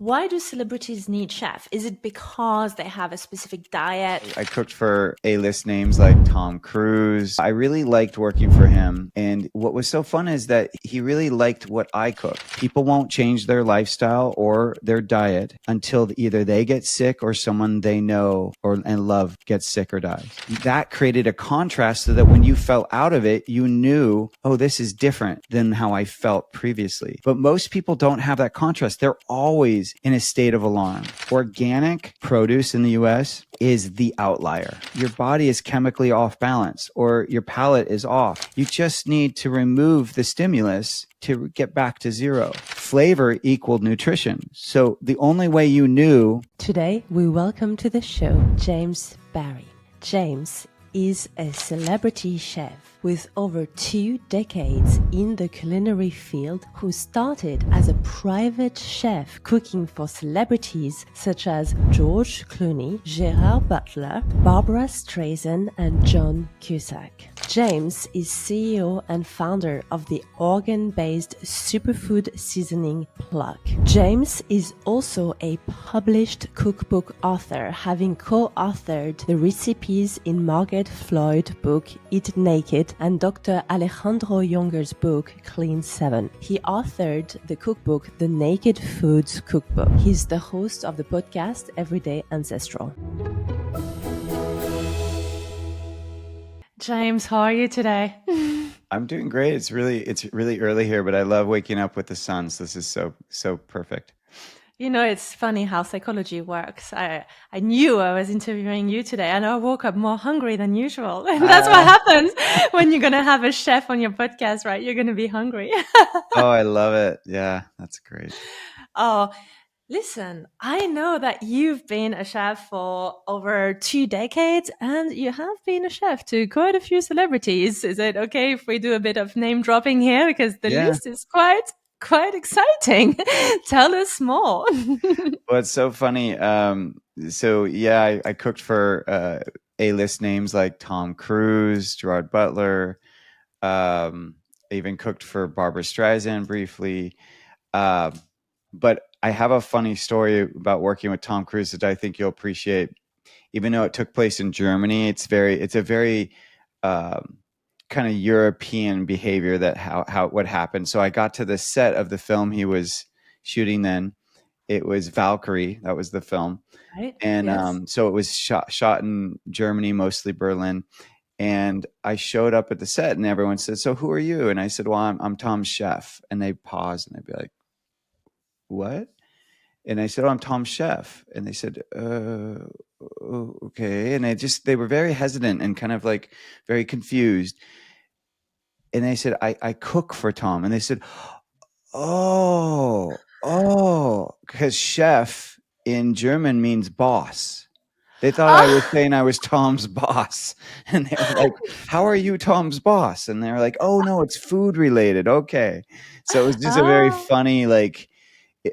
Why do celebrities need chef? Is it because they have a specific diet? I cooked for A-list names like Tom Cruise. I really liked working for him. And what was so fun is that he really liked what I cooked. People won't change their lifestyle or their diet until either they get sick or someone they know and love gets sick or dies. That created a contrast so that when you fell out of it, you knew, oh, this is different than how I felt previously. But most people don't have that contrast. They're always in a state of alarm. Organic produce in the US is the outlier. Your body is chemically off balance or your palate is off. You just need to remove the stimulus to get back to zero. Flavor equaled nutrition. So the only way you knew. Today, we welcome to the show James Barry. James is a celebrity chef with over 2 decades in the culinary field, who started as a private chef cooking for celebrities such as George Clooney, Gerard Butler, Barbara Streisand, and John Cusack. James is CEO and founder of the organ-based superfood seasoning Plug. James is also a published cookbook author, having co-authored the recipes in Margaret Floyd's book Eat Naked and Dr. Alejandro Jonger's book Clean 7. He authored the cookbook The Naked Foods Cookbook. He's the host of the podcast Everyday Ancestral. James, how are you today? I'm doing great. It's really early here, but I love waking up with the sun. So this is so perfect. You know, it's funny how psychology works. I knew I was interviewing you today and I woke up more hungry than usual. And that's what happens when you're going to have a chef on your podcast, right? You're going to be hungry. Oh, I love it. Yeah, that's great. Oh, listen, I know that you've been a chef for over 2 decades and you have been a chef to quite a few celebrities. Is it okay if we do a bit of name dropping here? Because the Yeah. list is quite exciting. Tell us more. Well, it's so funny. I cooked for A-list names like Tom Cruise, Gerard Butler. I even cooked for Barbara Streisand briefly. But I have a funny story about working with Tom Cruise that I think you'll appreciate. Even though it took place in Germany, it's a very kind of European behavior that what happened. So I got to the set of the film he was shooting then. It was Valkyrie. That was the film. Right? And Yes. so it was shot in Germany, mostly Berlin. And I showed up at the set and everyone said, "So who are you?" And I said, "Well, I'm Tom's chef." And they paused and they'd be like, "What?" And I said, "Oh, I'm Tom's chef." And they said, okay. And they were very hesitant and kind of like very confused. And they said, I cook for Tom. And they said, oh, because chef in German means boss. They thought I was saying I was Tom's boss. And they were like, "How are you Tom's boss?" And they were like, "Oh, no, it's food related." Okay. So it was just a very Ah, funny, like,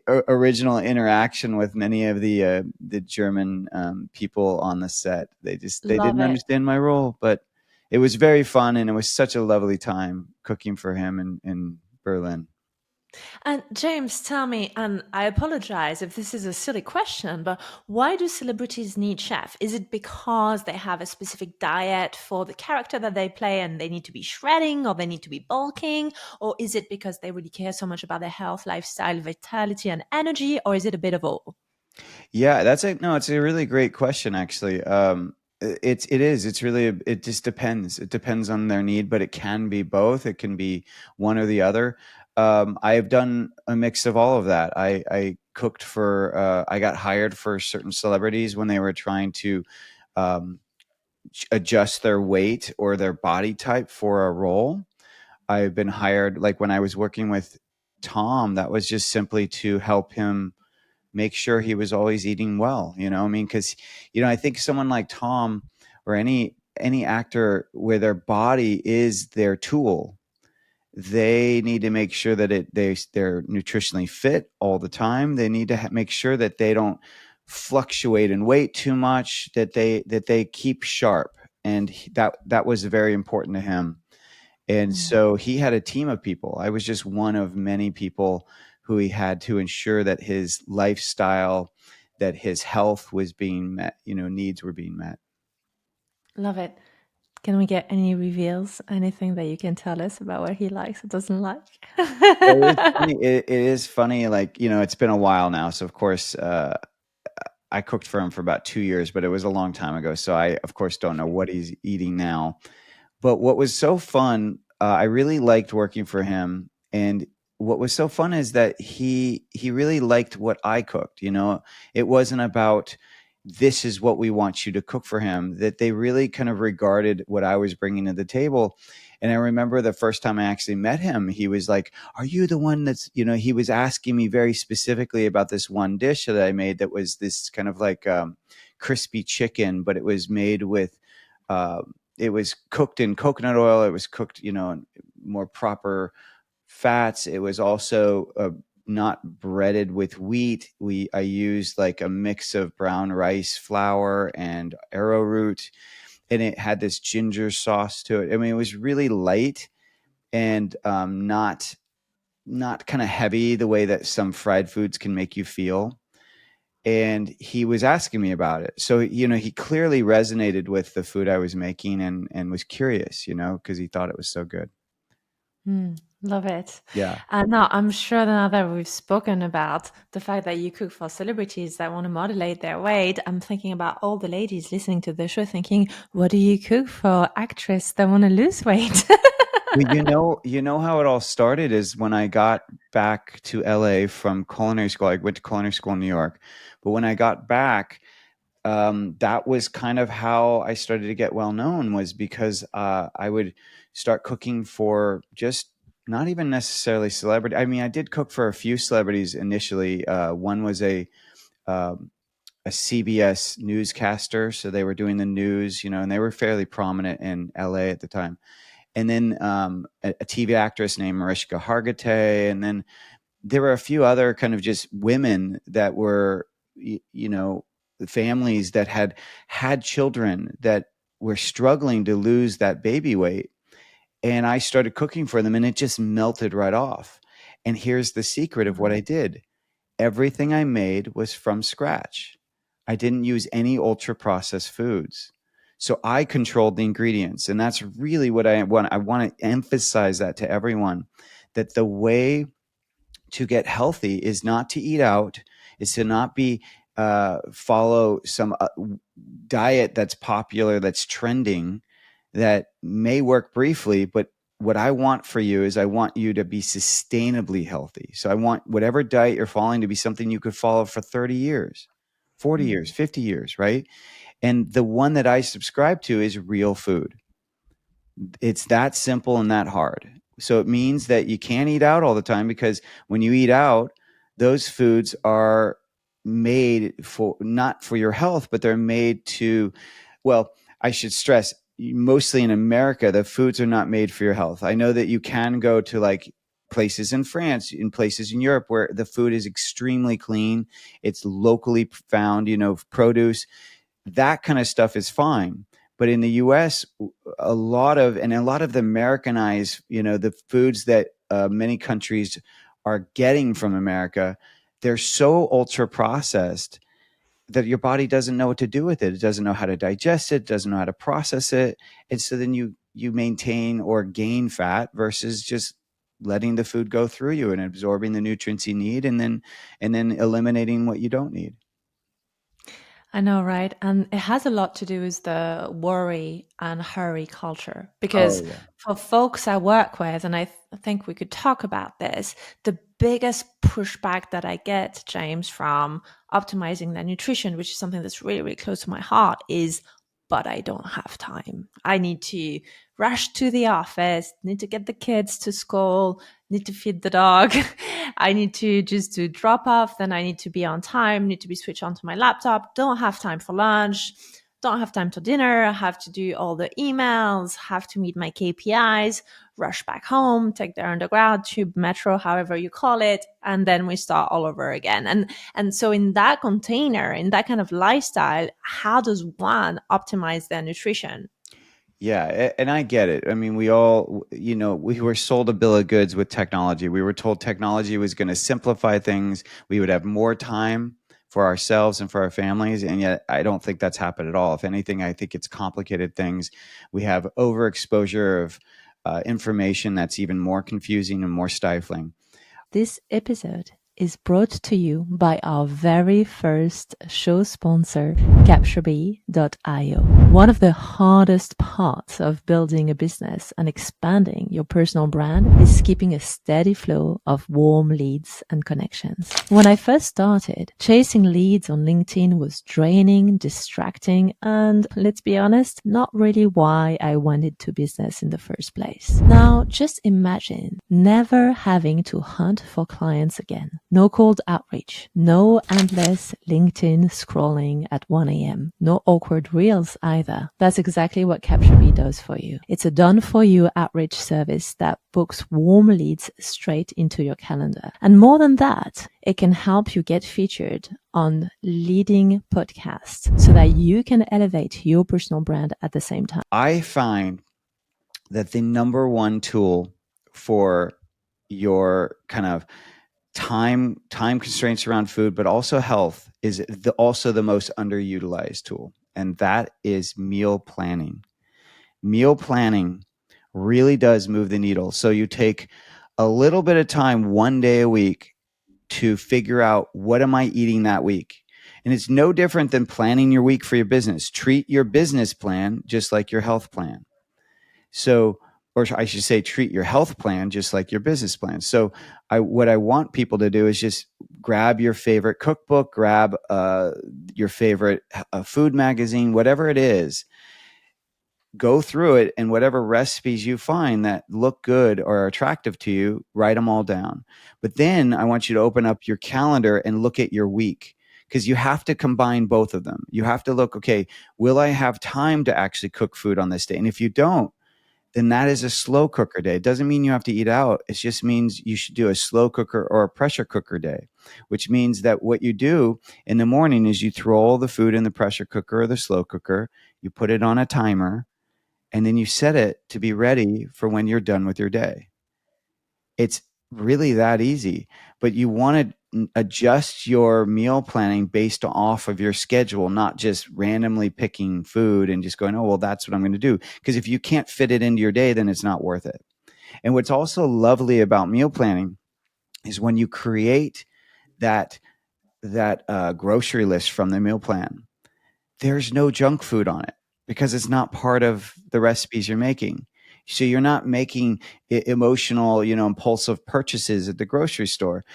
original interaction with many of the German people on the set. They love didn't it. understand my role, but it was very fun and it was such a lovely time cooking for him in Berlin. And James, tell me, and I apologize if this is a silly question, but why do celebrities need chef? Is it because they have a specific diet for the character that they play and they need to be shredding or they need to be bulking? Or is it because they really care so much about their health, lifestyle, vitality, and energy? Or is it a bit of all? Yeah, it's a really great question actually. It's really it just depends. It depends on their need, but it can be both. It can be one or the other. I have done a mix of all of that. I cooked for I got hired for certain celebrities when they were trying to um, adjust their weight or their body type for a role. I've been hired, like when I was working with Tom, that was just simply to help him make sure he was always eating well. I mean, because I think someone like Tom or any actor where their body is their tool, they need to make sure that they're nutritionally fit all the time. They need to make sure that they don't fluctuate in weight too much, that they keep sharp. And that was very important to him. And Mm. so he had a team of people. I was just one of many people who he had to ensure that his lifestyle, that his health was being met, needs were being met. Love it. Can we get any reveals? Anything that you can tell us about what he likes or doesn't like? Well, it is funny. It is funny. Like, it's been a while now. So of course, I cooked for him for about 2 years, but it was a long time ago. So I, of course, don't know what he's eating now. But what was so fun, I really liked working for him, and what was so fun is that he really liked what I cooked. It wasn't about this is what we want you to cook for him. That they really kind of regarded what I was bringing to the table. And I remember the first time I actually met him, he was like, "Are you the one that's?" He was asking me very specifically about this one dish that I made that was this kind of like crispy chicken, but it was made with. It was cooked in coconut oil. It was cooked, in more proper fats. It was also not breaded with wheat. I used like a mix of brown rice flour and arrowroot, and it had this ginger sauce to it. I mean, it was really light and not kind of heavy the way that some fried foods can make you feel. And he was asking me about it. So, he clearly resonated with the food I was making and was curious, because he thought it was so good. Love it. Yeah. And now I'm sure now that we've spoken about the fact that you cook for celebrities that want to modulate their weight, I'm thinking about all the ladies listening to the show thinking, what do you cook for actress that want to lose weight? Well, how it all started is when I got back to LA from culinary school. I went to culinary school in New York. But when I got back, that was kind of how I started to get well known, was because I would start cooking for just not even necessarily celebrity. I mean, I did cook for a few celebrities initially. One was a CBS newscaster, so they were doing the news, and they were fairly prominent in LA at the time. And then a TV actress named Mariska Hargitay, and then there were a few other kind of just women that were, families that had children that were struggling to lose that baby weight. And I started cooking for them, and it just melted right off. And here's the secret of what I did. Everything I made was from scratch. I didn't use any ultra processed foods. So I controlled the ingredients. And that's really what I want. I want to emphasize that to everyone, that the way to get healthy is not to eat out, is to not be follow some diet that's popular, that's trending, that may work briefly, but what I want for you is I want you to be sustainably healthy. So I want whatever diet you're following to be something you could follow for 30 years, 40 years, 50 years, right? And the one that I subscribe to is real food. It's that simple and that hard. So it means that you can't eat out all the time, because when you eat out, those foods are made for not for your health, but they're made to, well, I should stress, mostly in America, the foods are not made for your health. I know that you can go to like places in France, in places in Europe where the food is extremely clean. It's locally found, produce. That kind of stuff is fine. But in the US, a lot of the Americanized, the foods that many countries are getting from America, they're so ultra processed that your body doesn't know what to do with it. It doesn't know how to digest it, doesn't know how to process it. And so then you maintain or gain fat versus just letting the food go through you and absorbing the nutrients you need, and then eliminating what you don't need. I know, right? And it has a lot to do with the worry and hurry culture. Oh Because yeah. for folks I work with, and I think we could talk about this, the biggest pushback that I get, James, from optimizing their nutrition, which is something that's really, really close to my heart, is, but I don't have time. I need to rush to the office, need to get the kids to school, need to feed the dog. I need to just to drop off, then I need to be on time, need to be switched onto my laptop, don't have time for lunch, don't have time for dinner, have to do all the emails, have to meet my KPIs, rush back home, take the underground, tube, metro, however you call it, and then we start all over again. And so in that container, in that kind of lifestyle, how does one optimize their nutrition? Yeah, and I get it. I mean, we all, we were sold a bill of goods with technology. We were told technology was going to simplify things. We would have more time for ourselves and for our families. And yet I don't think that's happened at all. If anything, I think it's complicated things. We have overexposure of information that's even more confusing and more stifling. This episode is brought to you by our very first show sponsor, capturebee.io. One of the hardest parts of building a business and expanding your personal brand is keeping a steady flow of warm leads and connections. When I first started, chasing leads on LinkedIn was draining, distracting, and let's be honest, not really why I went into business in the first place. Now, just imagine never having to hunt for clients again. No cold outreach, no endless LinkedIn scrolling at 1 a.m., no awkward reels either. That's exactly what CaptureBee does for you. It's a done-for-you outreach service that books warm leads straight into your calendar. And more than that, it can help you get featured on leading podcasts so that you can elevate your personal brand at the same time. I find that the number one tool for your kind of time constraints around food, but also health, is also the most underutilized tool, and that is meal planning. Meal planning really does move the needle. So you take a little bit of time, one day a week, to figure out, what am I eating that week? And it's no different than planning your week for your business. Treat your business plan just like your health plan. So, or I should say, treat your health plan just like your business plan. So what I want people to do is just grab your favorite cookbook, grab your favorite food magazine, whatever it is, go through it, and whatever recipes you find that look good or are attractive to you, write them all down. But then I want you to open up your calendar and look at your week, because you have to combine both of them. You have to look, okay, will I have time to actually cook food on this day? And if you don't, then that is a slow cooker day. It doesn't mean you have to eat out. It just means you should do a slow cooker or a pressure cooker day, which means that what you do in the morning is you throw all the food in the pressure cooker or the slow cooker, you put it on a timer, and then you set it to be ready for when you're done with your day. It's really that easy, but you want to adjust your meal planning based off of your schedule, not just randomly picking food and just going, oh, well, that's what I'm going to do. Because if you can't fit it into your day, then it's not worth it. And what's also lovely about meal planning is when you create that grocery list from the meal plan, there's no junk food on it, because it's not part of the recipes you're making. So you're not making emotional, impulsive purchases at the grocery store.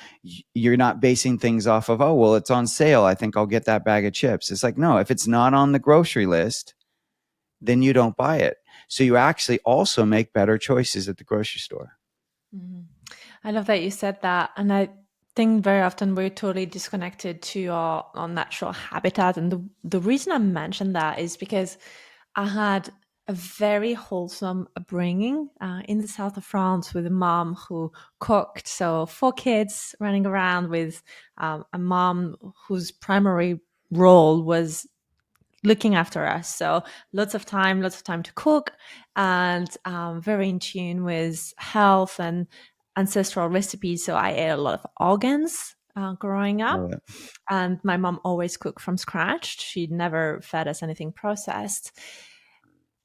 You're not basing things off of, oh, well, it's on sale, I think I'll get that bag of chips. It's like, no, if it's not on the grocery list, then you don't buy it. So you actually also make better choices at the grocery store. Mm-hmm. I love that you said that. And I think very often we're totally disconnected to our natural habitat. And the reason I mentioned that is because I had a very wholesome upbringing in the south of France with a mom who cooked. So 4 kids running around with a mom whose primary role was looking after us. So lots of time to cook, and very in tune with health and ancestral recipes. So I ate a lot of organs growing up. And my mom always cooked from scratch. She never fed us anything processed.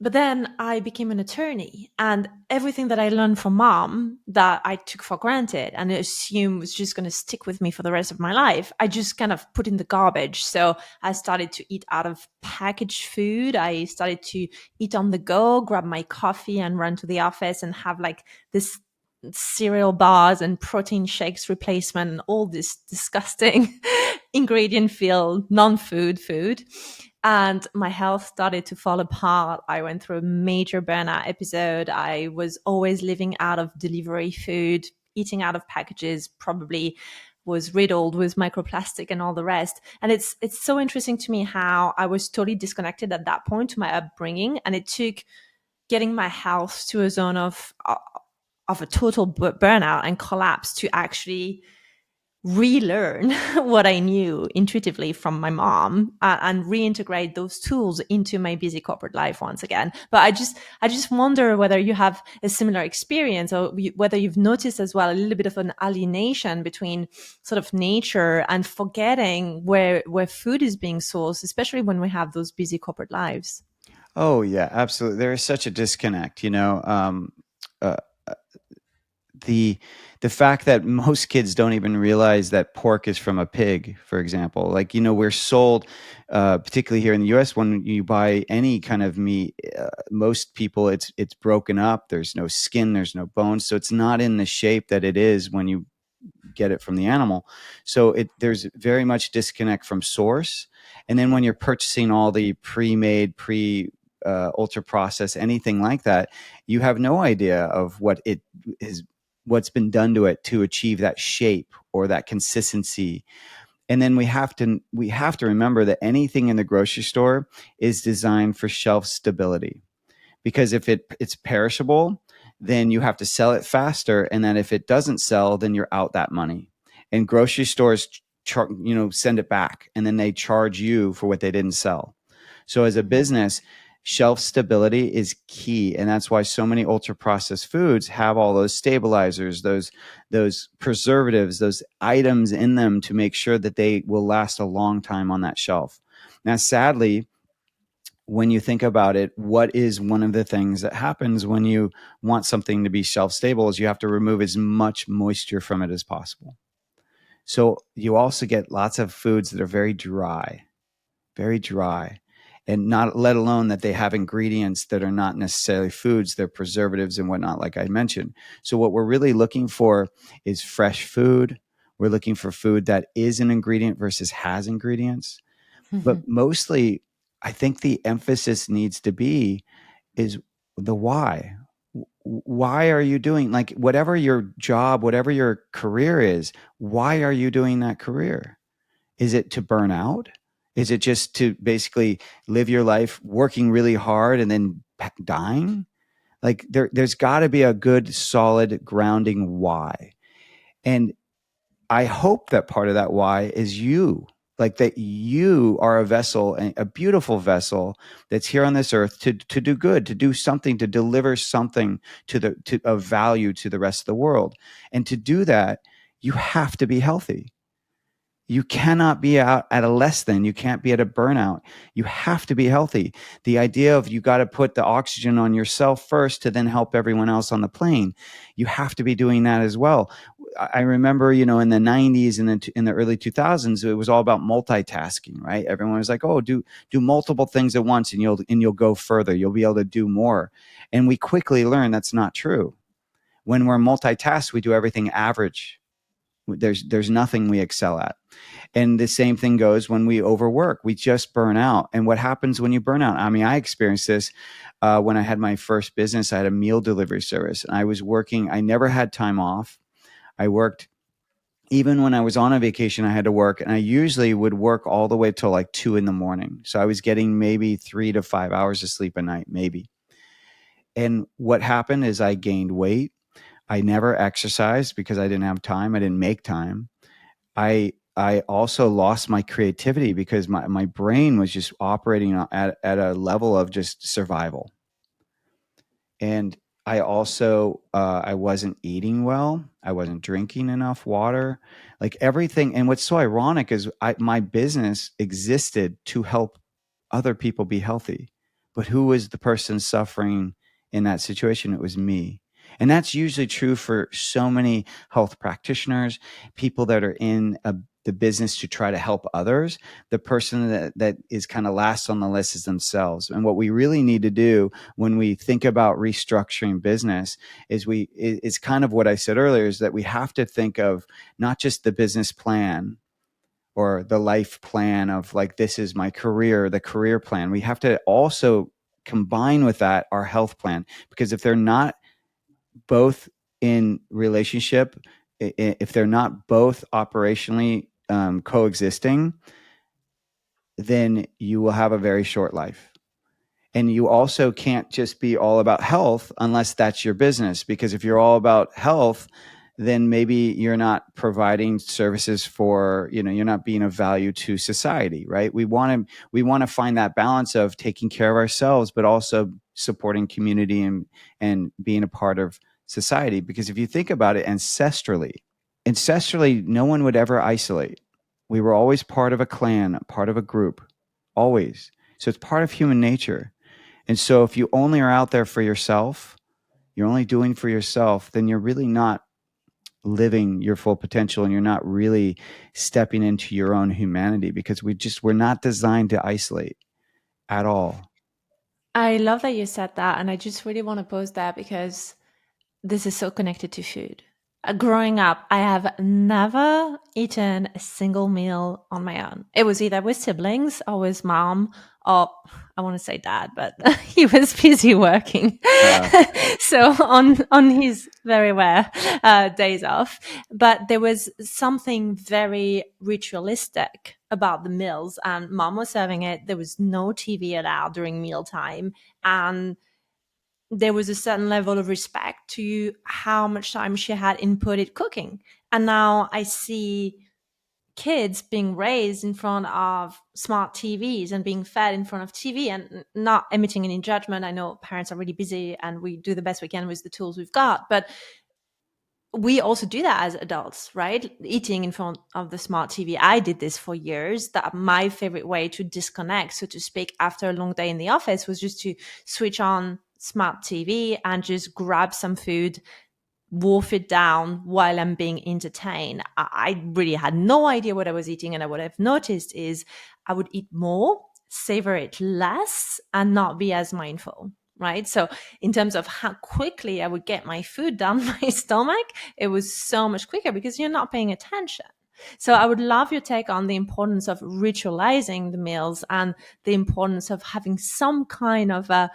But then I became an attorney, and everything that I learned from mom that I took for granted and assumed was just going to stick with me for the rest of my life, I just kind of put in the garbage. So I started to eat out of packaged food. I started to eat on the go, grab my coffee and run to the office and have like this cereal bars and protein shakes replacement and all this disgusting ingredient filled non-food food. And my health started to fall apart. I went through a major burnout episode. I was always living out of delivery food, eating out of packages, probably was riddled with microplastic and all the rest. And it's so interesting to me how I was totally disconnected at that point to my upbringing. And it took getting my health to a zone of a total burnout and collapse to actually relearn what I knew intuitively from my mom, and reintegrate those tools into my busy corporate life once again. But I just wonder whether you have a similar experience, or whether you've noticed as well a little bit of an alienation between sort of nature and forgetting where food is being sourced, especially when we have those busy corporate lives. Oh yeah, absolutely. There is such a disconnect, uh, the the fact that most kids don't even realize that pork is from a pig, for example. Like, we're sold, particularly here in the U.S., when you buy any kind of meat, most people, it's broken up. There's no skin, there's no bones, so it's not in the shape that it is when you get it from the animal. So there's very much disconnect from source. And then when you're purchasing all the pre-made, ultra processed, anything like that, you have no idea of what's been done to it to achieve that shape or that consistency. And then we have to remember that anything in the grocery store is designed for shelf stability, because if it's perishable, then you have to sell it faster, and then if it doesn't sell, then you're out that money. And grocery stores send it back, and then they charge you for what they didn't sell. So as a business, shelf stability is key, and that's why so many ultra processed foods have all those stabilizers, those preservatives, those items in them to make sure that they will last a long time on that shelf. Now, sadly, when you think about it, what is one of the things that happens when you want something to be shelf stable is you have to remove as much moisture from it as possible. So you also get lots of foods that are very dry, and not, let alone that they have ingredients that are not necessarily foods, they're preservatives and whatnot, like I mentioned. So what we're really looking for is fresh food. We're looking for food that is an ingredient versus has ingredients. But mostly, I think the emphasis needs to be is the why. Why are you doing, like, whatever your job, whatever your career is, why are you doing that career? Is it to burn out? Is it just to basically live your life working really hard and then dying? Like, there's got to be a good, solid grounding why. And I hope that part of that why is you, like that you are a vessel, a beautiful vessel that's here on this earth to do good, to do something, to deliver something of value to the rest of the world. And to do that, you have to be healthy. You cannot be out at a less than, you can't be at a burnout. You have to be healthy. The idea of you got to put the oxygen on yourself first to then help everyone else on the plane. You have to be doing that as well. I remember, in the 90s and then in the early 2000s, it was all about multitasking, right? Everyone was like, oh, do multiple things at once and you'll go further. You'll be able to do more. And we quickly learned that's not true. When we're multitasked, we do everything average. There's nothing we excel at. And the same thing goes when we overwork. We just burn out. And what happens when you burn out? I mean, I experienced this when I had my first business. I had a meal delivery service, and I was working. I never had time off. I worked. Even when I was on a vacation, I had to work, and I usually would work all the way till like 2 a.m. So I was getting maybe 3 to 5 hours of sleep a night, maybe. And what happened is I gained weight. I never exercised because I didn't have time. I didn't make time. I also lost my creativity because my brain was just operating at a level of just survival. And I also, I wasn't eating well. I wasn't drinking enough water, like everything. And what's so ironic is my business existed to help other people be healthy. But who was the person suffering in that situation? It was me. And that's usually true for so many health practitioners, people that are in the business to try to help others. The person that is kind of last on the list is themselves. And what we really need to do when we think about restructuring business is it's kind of what I said earlier, is that we have to think of not just the business plan or the life plan of like, this is my career, the career plan. We have to also combine with that our health plan, because if they're not both in relationship, if they're not both operationally coexisting, then you will have a very short life. And you also can't just be all about health unless that's your business, because if you're all about health, then maybe you're not providing services for, you're not being of value to society, right? We want to find that balance of taking care of ourselves, but also supporting community and being a part of society. Because if you think about it ancestrally, no one would ever isolate. We were always part of a clan, part of a group, always. So it's part of human nature. And so if you only are out there for yourself, you're only doing for yourself, then you're really not living your full potential, and you're not really stepping into your own humanity, because we're not designed to isolate at all. I love that you said that. And I just really want to pose that because this is so connected to food. Growing up, I have never eaten a single meal on my own. It was either with siblings or with mom, or I want to say dad, but he was busy working. So on his very rare days off. But there was something very ritualistic about the meals, and mom was serving it. There was no TV allowed during mealtime, and there was a certain level of respect to how much time she had inputted cooking. And now I see kids being raised in front of smart TVs and being fed in front of TV, and not emitting any judgment. I know parents are really busy and we do the best we can with the tools we've got, but we also do that as adults, right? Eating in front of the smart TV. I did this for years. That my favorite way to disconnect, so to speak, after a long day in the office was just to switch on smart TV and just grab some food, wolf it down while I'm being entertained. I really had no idea what I was eating. And what I've noticed is I would eat more, savor it less, and not be as mindful. Right. So in terms of how quickly I would get my food down my stomach, it was so much quicker because you're not paying attention. So I would love your take on the importance of ritualizing the meals and the importance of having some kind of a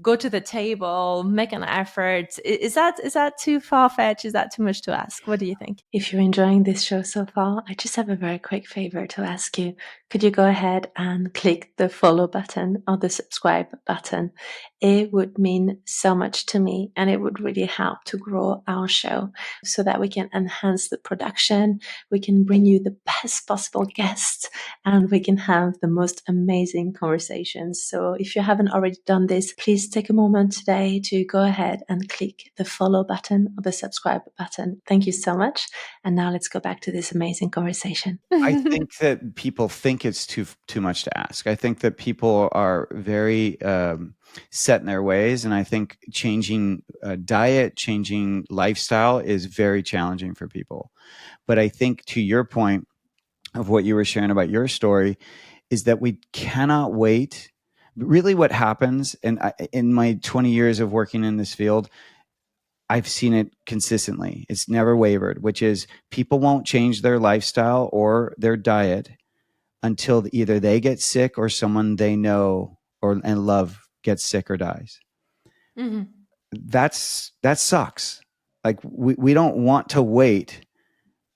go to the table, make an effort. Is that too far-fetched? Is that too much to ask? What do you think? If you're enjoying this show so far, I just have a very quick favor to ask you. Could you go ahead and click the follow button or the subscribe button? It would mean so much to me, and it would really help to grow our show so that we can enhance the production, we can bring you the best possible guests, and we can have the most amazing conversations. So if you haven't already done this, please take a moment today to go ahead and click the follow button or the subscribe button. Thank you so much. And now let's go back to this amazing conversation. I think that people think it's too much to ask. I think that people are very set in their ways, and I think changing diet, changing lifestyle is very challenging for people. But I think, to your point of what you were sharing about your story, is that we cannot wait. Really, what happens, and in my 20 years of working in this field, I've seen it consistently. It's never wavered, which is people won't change their lifestyle or their diet until either they get sick or someone they know and love gets sick or dies. Mm-hmm. That sucks. Like we don't want to wait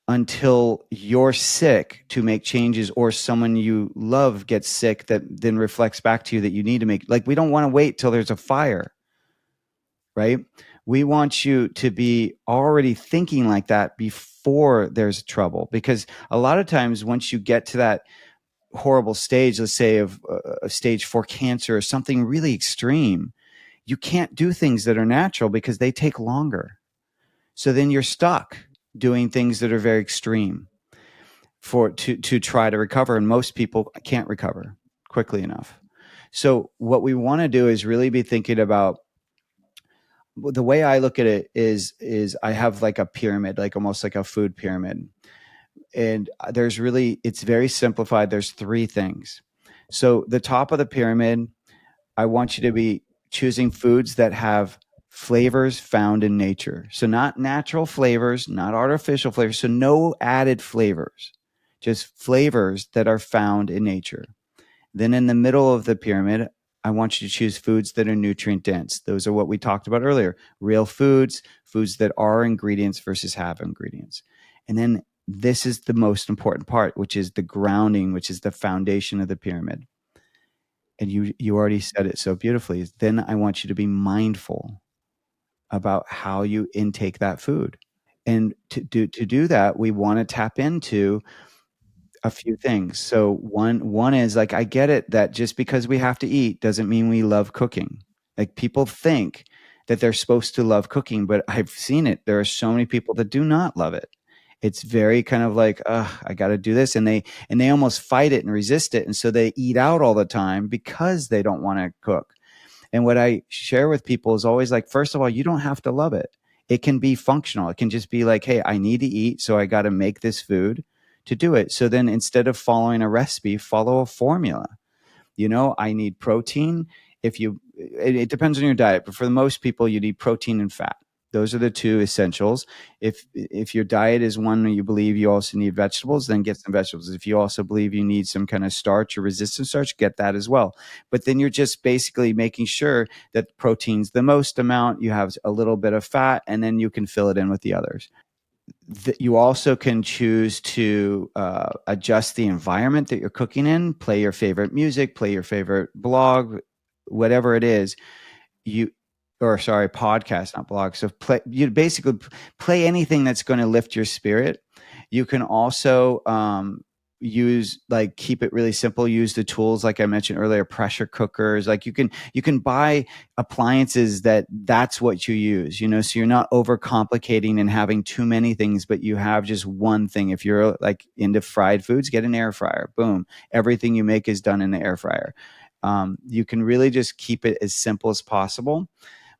until you're sick to make changes, or someone you love gets sick that then reflects back to you that you need to make. Like, we don't want to wait till there's a fire, right? We want you to be already thinking like that before there's trouble, because a lot of times once you get to that horrible stage, let's say of a stage 4 cancer or something really extreme, you can't do things that are natural because they take longer. So then you're stuck doing things that are very extreme to try to recover. And most people can't recover quickly enough. So what we want to do is really be thinking about, the way I look at it is I have like a pyramid, like almost like a food pyramid. And it's very simplified. There's 3 things. So the top of the pyramid, I want you to be choosing foods that have flavors found in nature. So not natural flavors, not artificial flavors. So no added flavors, just flavors that are found in nature. Then in the middle of the pyramid, I want you to choose foods that are nutrient dense. Those are what we talked about earlier. Real foods that are ingredients versus have ingredients. And then this is the most important part, which is the grounding, which is the foundation of the pyramid. And you already said it so beautifully. Then I want you to be mindful about how you intake that food. And to do that, we want to tap into a few things. So one is like, I get it that just because we have to eat doesn't mean we love cooking. Like people think that they're supposed to love cooking, but I've seen it. There are so many people that do not love it. It's very kind of like, I got to do this, and they almost fight it and resist it, and so they eat out all the time because they don't want to cook. And what I share with people is always like, first of all, you don't have to love it. It can be functional. It can just be like, hey, I need to eat, so I got to make this food to do it. So then instead of following a recipe, follow a formula. I need protein. It depends on your diet, but for the most people, you need protein and fat. Those are the two essentials. If your diet is one where you believe you also need vegetables, then get some vegetables. If you also believe you need some kind of starch or resistant starch, get that as well. But then you're just basically making sure that protein's the most amount, you have a little bit of fat, and then you can fill it in with the others. You also can choose to adjust the environment that you're cooking in, play your favorite music, play your favorite blog, whatever it is. Podcast, not blog. So you basically play anything that's going to lift your spirit. You can also keep it really simple. Use the tools like I mentioned earlier, pressure cookers. Like you can buy appliances that's what you use. So you're not overcomplicating and having too many things, but you have just one thing. If you're like into fried foods, get an air fryer. Boom, everything you make is done in the air fryer. You can really just keep it as simple as possible.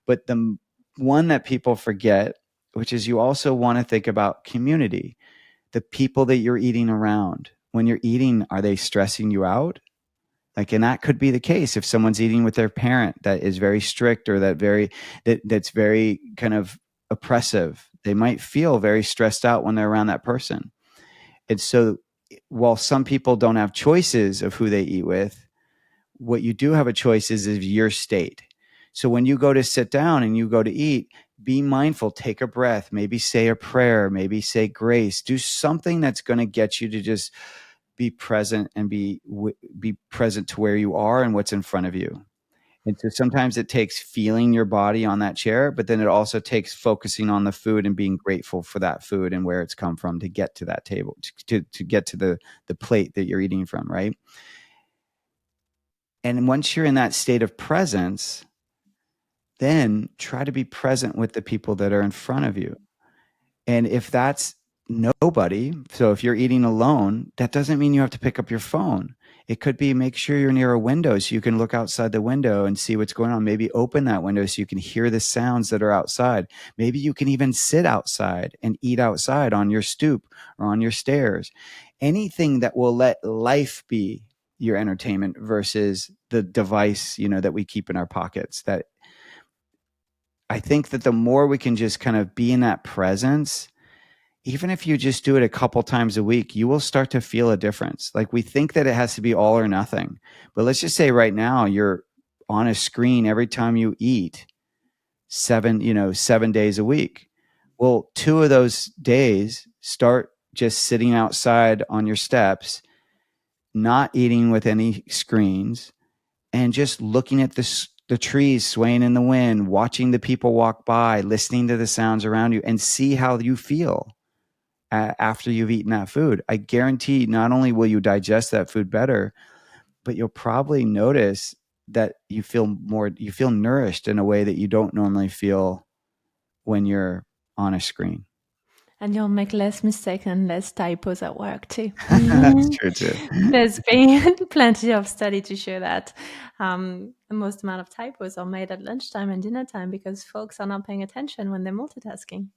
But the one that people forget, which is you also want to think about community, the people that you're eating around. When you're eating, are they stressing you out? And that could be the case if someone's eating with their parent that is very strict or that's very kind of oppressive. They might feel very stressed out when they're around that person. And so while some people don't have choices of who they eat with, what you do have a choice is your state. So when you go to sit down and you go to eat, be mindful, take a breath, maybe say a prayer, maybe say grace, do something that's going to get you to just be present and be present to where you are and what's in front of you. And so sometimes it takes feeling your body on that chair, but then it also takes focusing on the food and being grateful for that food and where it's come from to get to that table, to get to the plate that you're eating from, right? And once you're in that state of presence, then try to be present with the people that are in front of you. And if that's nobody, so if you're eating alone, that doesn't mean you have to pick up your phone. It could be make sure you're near a window so you can look outside the window and see what's going on. Maybe open that window so you can hear the sounds that are outside. Maybe you can even sit outside and eat outside on your stoop or on your stairs. Anything that will let life be your entertainment versus the device, that we keep in our pockets. That I think that the more we can just kind of be in that presence, even if you just do it a couple times a week, you will start to feel a difference. Like we think that it has to be all or nothing, but let's just say right now you're on a screen every time you eat 7 days a week. Well, 2 of those days start just sitting outside on your steps, not eating with any screens, and just looking at the trees swaying in the wind, watching the people walk by, listening to the sounds around you, and see how you feel after you've eaten that food. I guarantee not only will you digest that food better, but you'll probably notice that you feel nourished in a way that you don't normally feel when you're on a screen. And you'll make less mistakes and less typos at work too. That's true too. There's been plenty of study to show that the most amount of typos are made at lunchtime and dinner time because folks are not paying attention when they're multitasking.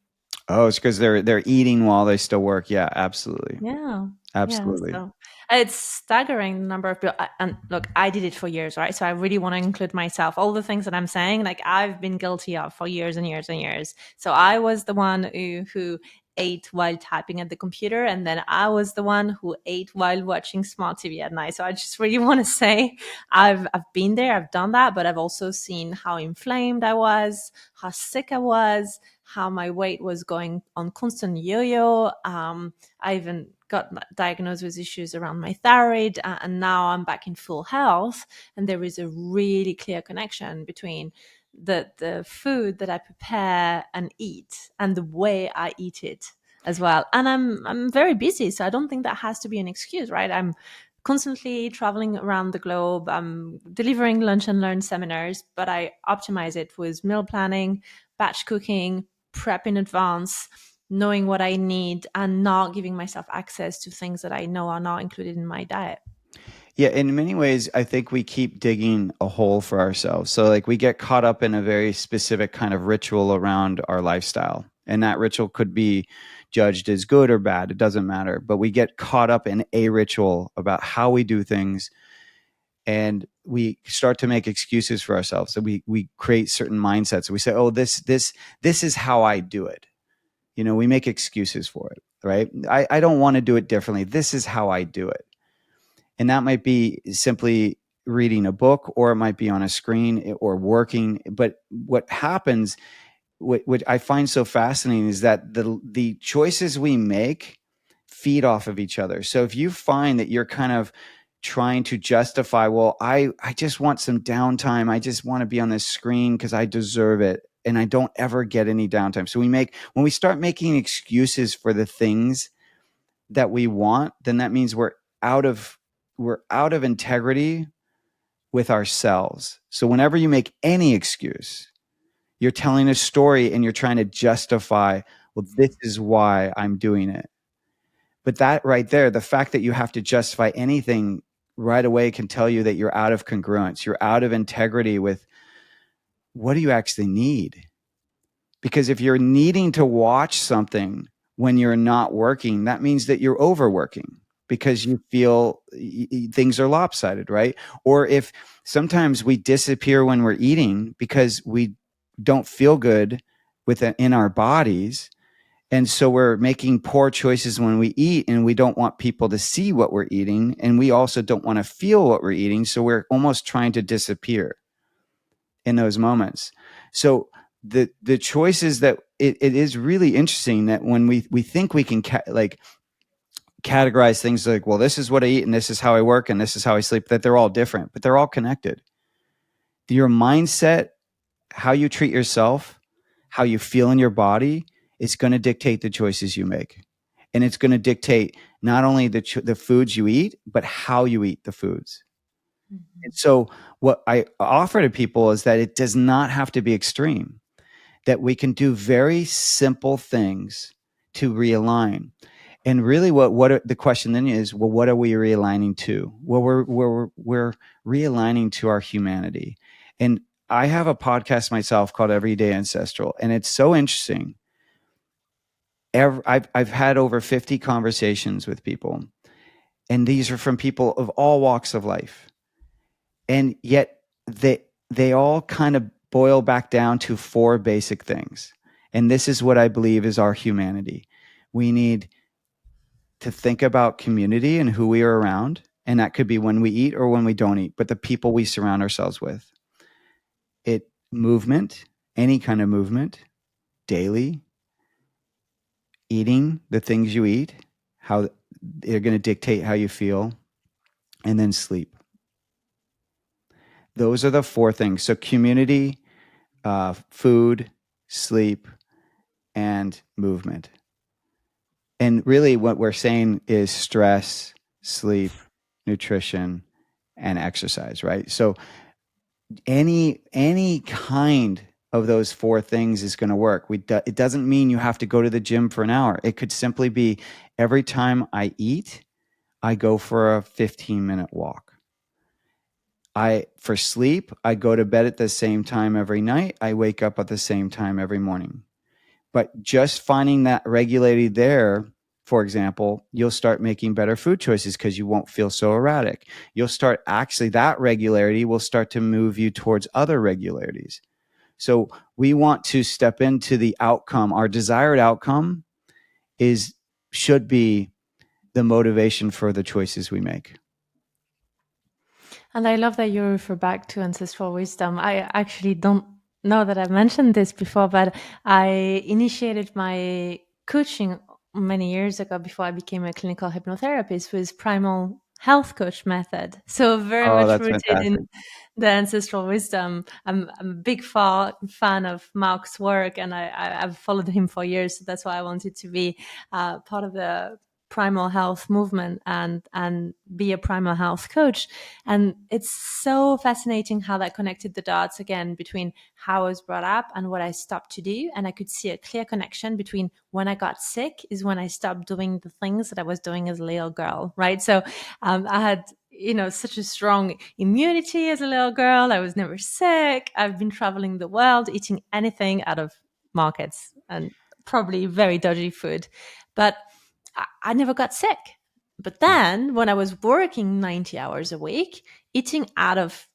Oh, it's because they're eating while they still work. Yeah, absolutely. Yeah. Absolutely. Yeah, so it's staggering the number of people. And look, I did it for years, right? So I really want to include myself. All the things that I'm saying, like I've been guilty of for years and years and years. So I was the one who ate while typing at the computer, and then I was the one who ate while watching smart TV at night. So I just really want to say I've been there, I've done that, but I've also seen how inflamed I was, how sick I was, how my weight was going on constant yo-yo. I even got diagnosed with issues around my thyroid, and now I'm back in full health. And there is a really clear connection between the food that I prepare and eat and the way I eat it as well. And I'm very busy, so I don't think that has to be an excuse, right? I'm constantly traveling around the globe. I'm delivering lunch and learn seminars, but I optimize it with meal planning, batch cooking, prep in advance, knowing what I need, and not giving myself access to things that I know are not included in my diet. Yeah, in many ways, I think we keep digging a hole for ourselves. So, like, we get caught up in a very specific kind of ritual around our lifestyle. And that ritual could be judged as good or bad. It doesn't matter. But we get caught up in a ritual about how we do things. And we start to make excuses for ourselves. So we create certain mindsets. We say, oh, this is how I do it. You know, we make excuses for it, right? I don't want to do it differently. This is how I do it. And that might be simply reading a book, or it might be on a screen or working. But what happens, what I find so fascinating, is that the choices we make feed off of each other. So if you find that you're kind of trying to justify, well, I just want some downtime. I just want to be on this screen because I deserve it. And I don't ever get any downtime. So when we start making excuses for the things that we want, then that means we're out of integrity with ourselves. So whenever you make any excuse, you're telling a story and you're trying to justify, well, this is why I'm doing it. But that right there, the fact that you have to justify anything right away can tell you that you're out of congruence. You're out of integrity with what do you actually need? Because if you're needing to watch something when you're not working, that means that you're overworking because you feel things are lopsided, right? Or if sometimes we disappear when we're eating because we don't feel good in our bodies. And so we're making poor choices when we eat, and we don't want people to see what we're eating. And we also don't want to feel what we're eating. So we're almost trying to disappear in those moments. So the choices that it is really interesting that when we think we can categorize things like, well, this is what I eat and this is how I work and this is how I sleep, that they're all different, but they're all connected. Your mindset, how you treat yourself, how you feel in your body is going to dictate the choices you make. And it's going to dictate not only the foods you eat, but how you eat the foods. Mm-hmm. And so what I offer to people is that it does not have to be extreme, that we can do very simple things to realign. And really the question then is, well, what are we realigning to? Well, we're realigning to our humanity. And I have a podcast myself called Everyday Ancestral, and it's so interesting. I've had over 50 conversations with people, and these are from people of all walks of life. And yet they all kind of boil back down to 4 basic things. And this is what I believe is our humanity. We need to think about community and who we are around. And that could be when we eat or when we don't eat, but the people we surround ourselves with. Movement, any kind of movement, daily, eating the things you eat, how they're going to dictate how you feel, and then sleep. Those are the 4 things. So community, food, sleep, and movement. And really what we're saying is stress, sleep, nutrition, and exercise, right? So any kind of those 4 things is going to work. It doesn't mean you have to go to the gym for an hour. It could simply be every time I eat, I go for a 15-minute walk. For sleep, I go to bed at the same time every night. I wake up at the same time every morning. But just finding that regularity there, for example, you'll start making better food choices because you won't feel so erratic. You'll start that regularity will start to move you towards other regularities. So we want to step into the outcome. Our desired outcome should be the motivation for the choices we make. And I love that you refer back to ancestral wisdom. I actually don't know that I've mentioned this before, but I initiated my coaching many years ago before I became a clinical hypnotherapist with primal health coach method. So very much that's rooted fantastic. in the ancestral wisdom. I'm a big fan of Mark's work, and I've followed him for years. So that's why I wanted to be part of the primal health movement and be a primal health coach. And it's so fascinating how that connected the dots again between how I was brought up and what I stopped to do. And I could see a clear connection between when I got sick is when I stopped doing the things that I was doing as a little girl, right? So I had such a strong immunity as a little girl. I was never sick. I've been traveling the world, eating anything out of markets and probably very dodgy food. But I never got sick. But then when I was working 90 hours a week, eating out of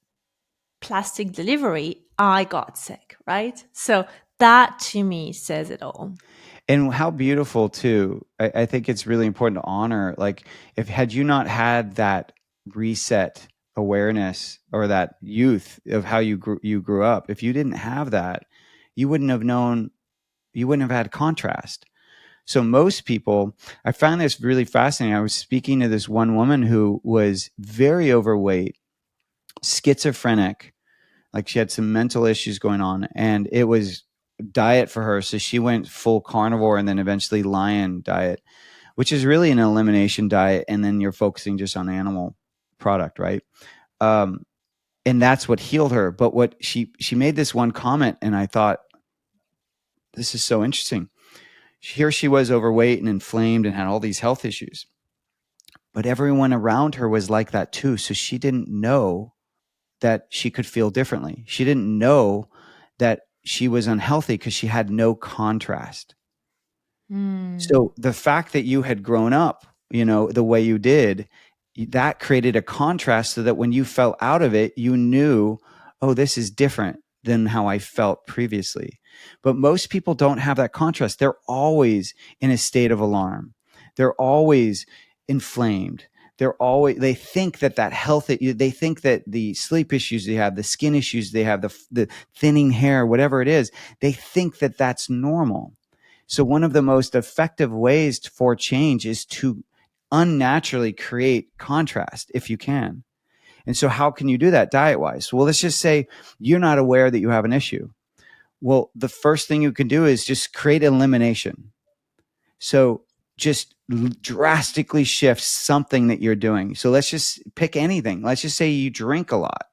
plastic delivery, I got sick, right? So that to me says it all. And how beautiful too. I think it's really important to honor, like, if had you not had that reset awareness or that youth of how you grew up, if you didn't have that, you wouldn't have known, you wouldn't have had contrast. So most people, I found this really fascinating. I was speaking to this one woman who was very overweight, schizophrenic, like she had some mental issues going on, and it was diet for her. So she went full carnivore and then eventually lion diet, which is really an elimination diet. And then you're focusing just on animal product, right? And that's what healed her. But what she made this one comment, and I thought, this is so interesting. Here she was overweight and inflamed and had all these health issues, but everyone around her was like that too. So she didn't know that she could feel differently. She didn't know that she was unhealthy because she had no contrast. So the fact that you had grown up, the way you did, that created a contrast so that when you fell out of it, you knew, oh, this is different than how I felt previously. But most people don't have that contrast. They're always in a state of alarm. They're always inflamed. They think that health, they think that the sleep issues they have, the skin issues they have, the thinning hair, whatever it is, they think that that's normal. So one of the most effective ways for change is to unnaturally create contrast if you can. And so how can you do that diet-wise? Well, let's just say you're not aware that you have an issue. Well, the first thing you can do is just create elimination. So just drastically shift something that you're doing. So let's just pick anything. Let's just say you drink a lot.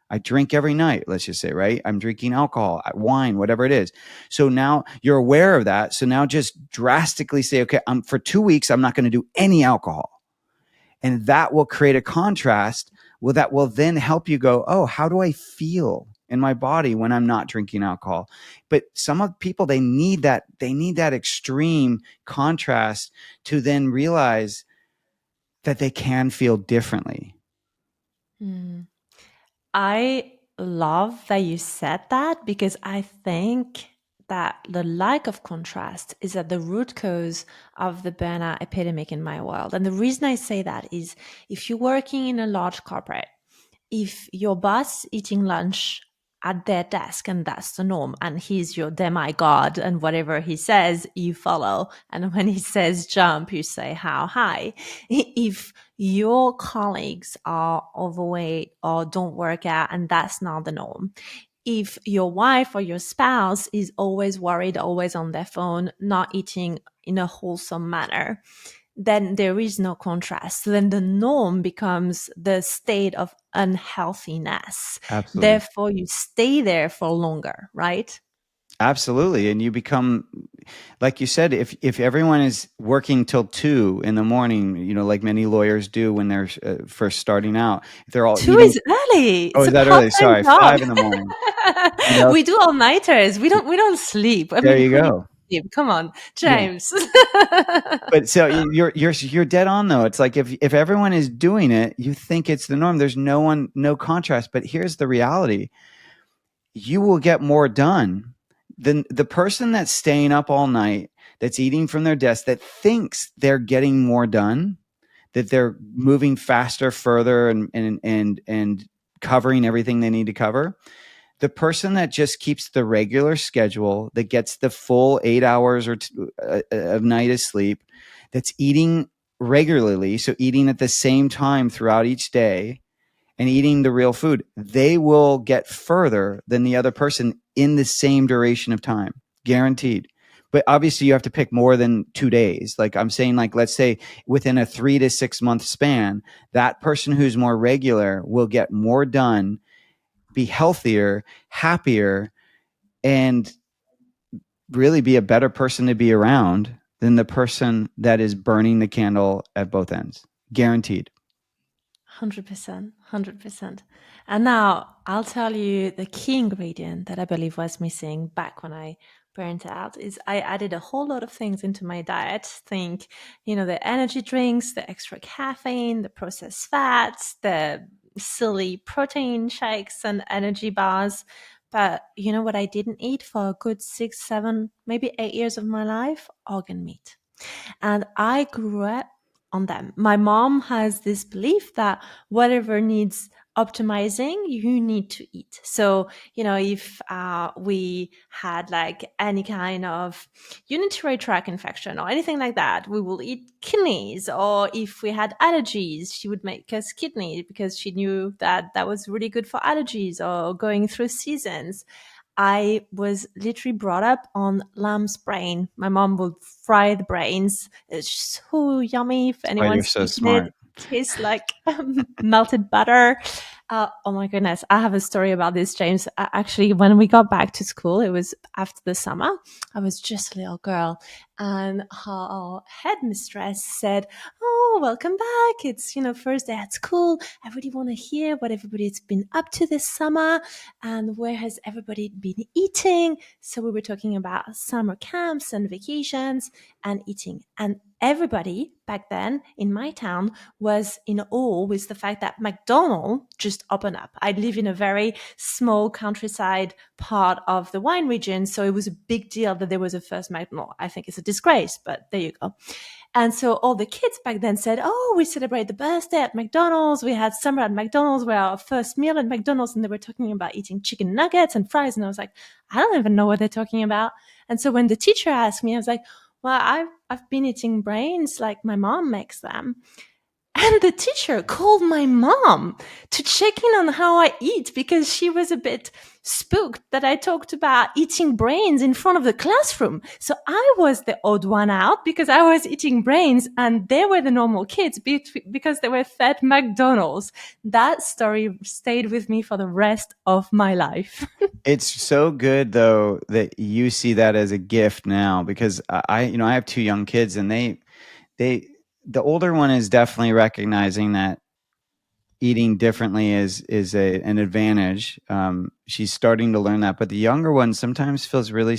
I drink every night, let's just say, right? I'm drinking alcohol, wine, whatever it is. So now you're aware of that. So now just drastically say, okay, for 2 weeks, I'm not going to do any alcohol. And that will create a contrast. Well, that will then help you go, oh, how do I feel in my body when I'm not drinking alcohol? But some of people, they need that extreme contrast to then realize that they can feel differently. I love that you said that, because I think that the lack of contrast is at the root cause of the burnout epidemic in my world. And the reason I say that is, if you're working in a large corporate, if your boss eating lunch at their desk and that's the norm, and he's your demigod, and whatever he says you follow, and when he says jump you say how high. If your colleagues are overweight or don't work out and that's not the norm, if your wife or your spouse is always worried, always on their phone, not eating in a wholesome manner, then there is no contrast. So then the norm becomes the state of unhealthiness. Absolutely. Therefore, you stay there for longer, right? Absolutely. And you become, like you said, if everyone is working till 2 a.m, like many lawyers do when they're first starting out, if they're all 2 eating, is early. oh, It's is a that early? part-time Sorry, job. 5 a.m. We do all-nighters. We don't sleep. I There mean, you who go. sleep? Come on, James. But so you're dead on though. It's like if everyone is doing it, you think it's the norm. There's no contrast. But here's the reality: you will get more done than the person that's staying up all night, that's eating from their desk, that thinks they're getting more done, that they're moving faster, further, and covering everything they need to cover. The person that just keeps the regular schedule, that gets the full 8 hours of night of sleep, that's eating regularly, so eating at the same time throughout each day, and eating the real food, they will get further than the other person in the same duration of time, guaranteed. But obviously you have to pick more than 2 days. Like I'm saying, like, let's say within a 3 to 6 month span, that person who's more regular will get more done, be healthier, happier, and really be a better person to be around than the person that is burning the candle at both ends. Guaranteed. 100%, 100%. And now I'll tell you the key ingredient that I believe was missing back when I burnt out is I added a whole lot of things into my diet. Think, the energy drinks, the extra caffeine, the processed fats, the silly protein shakes and energy bars. But you know what I didn't eat for a good 6, 7, maybe 8 years of my life? Organ meat. And I grew up on them. My mom has this belief that whatever needs optimizing, you need to eat. So, if we had like any kind of urinary tract infection or anything like that, we will eat kidneys. Or if we had allergies, she would make us kidney because she knew that that was really good for allergies or going through seasons. I was literally brought up on lamb's brain. My mom would fry the brains. It's so yummy. If Why you're anyone's so eaten it, smart. tastes like melted butter. Oh my goodness. I have a story about this, James. Actually, when we got back to school, it was after the summer. I was just a little girl and her headmistress said, "Oh, welcome back. It's, first day at school. I really want to hear what everybody's been up to this summer and where has everybody been eating." So we were talking about summer camps and vacations and eating. And everybody back then in my town was in awe with the fact that McDonald's just opened up. I live in a very small countryside part of the wine region, so it was a big deal that there was a first McDonald's. I think it's a disgrace, but there you go. And so all the kids back then said, "Oh, we celebrate the birthday at McDonald's. We had summer at McDonald's. We our first meal at McDonald's." And they were talking about eating chicken nuggets and fries. And I was like, I don't even know what they're talking about. And so when the teacher asked me, I was like, well, I've been eating brains like my mom makes them. And the teacher called my mom to check in on how I eat because she was a bit spooked that I talked about eating brains in front of the classroom. So I was the odd one out because I was eating brains and they were the normal kids because they were fed McDonald's. That story stayed with me for the rest of my life. It's so good though that you see that as a gift now, because I have 2 young kids, and the older one is definitely recognizing that eating differently is an advantage. She's starting to learn that, but the younger one sometimes feels really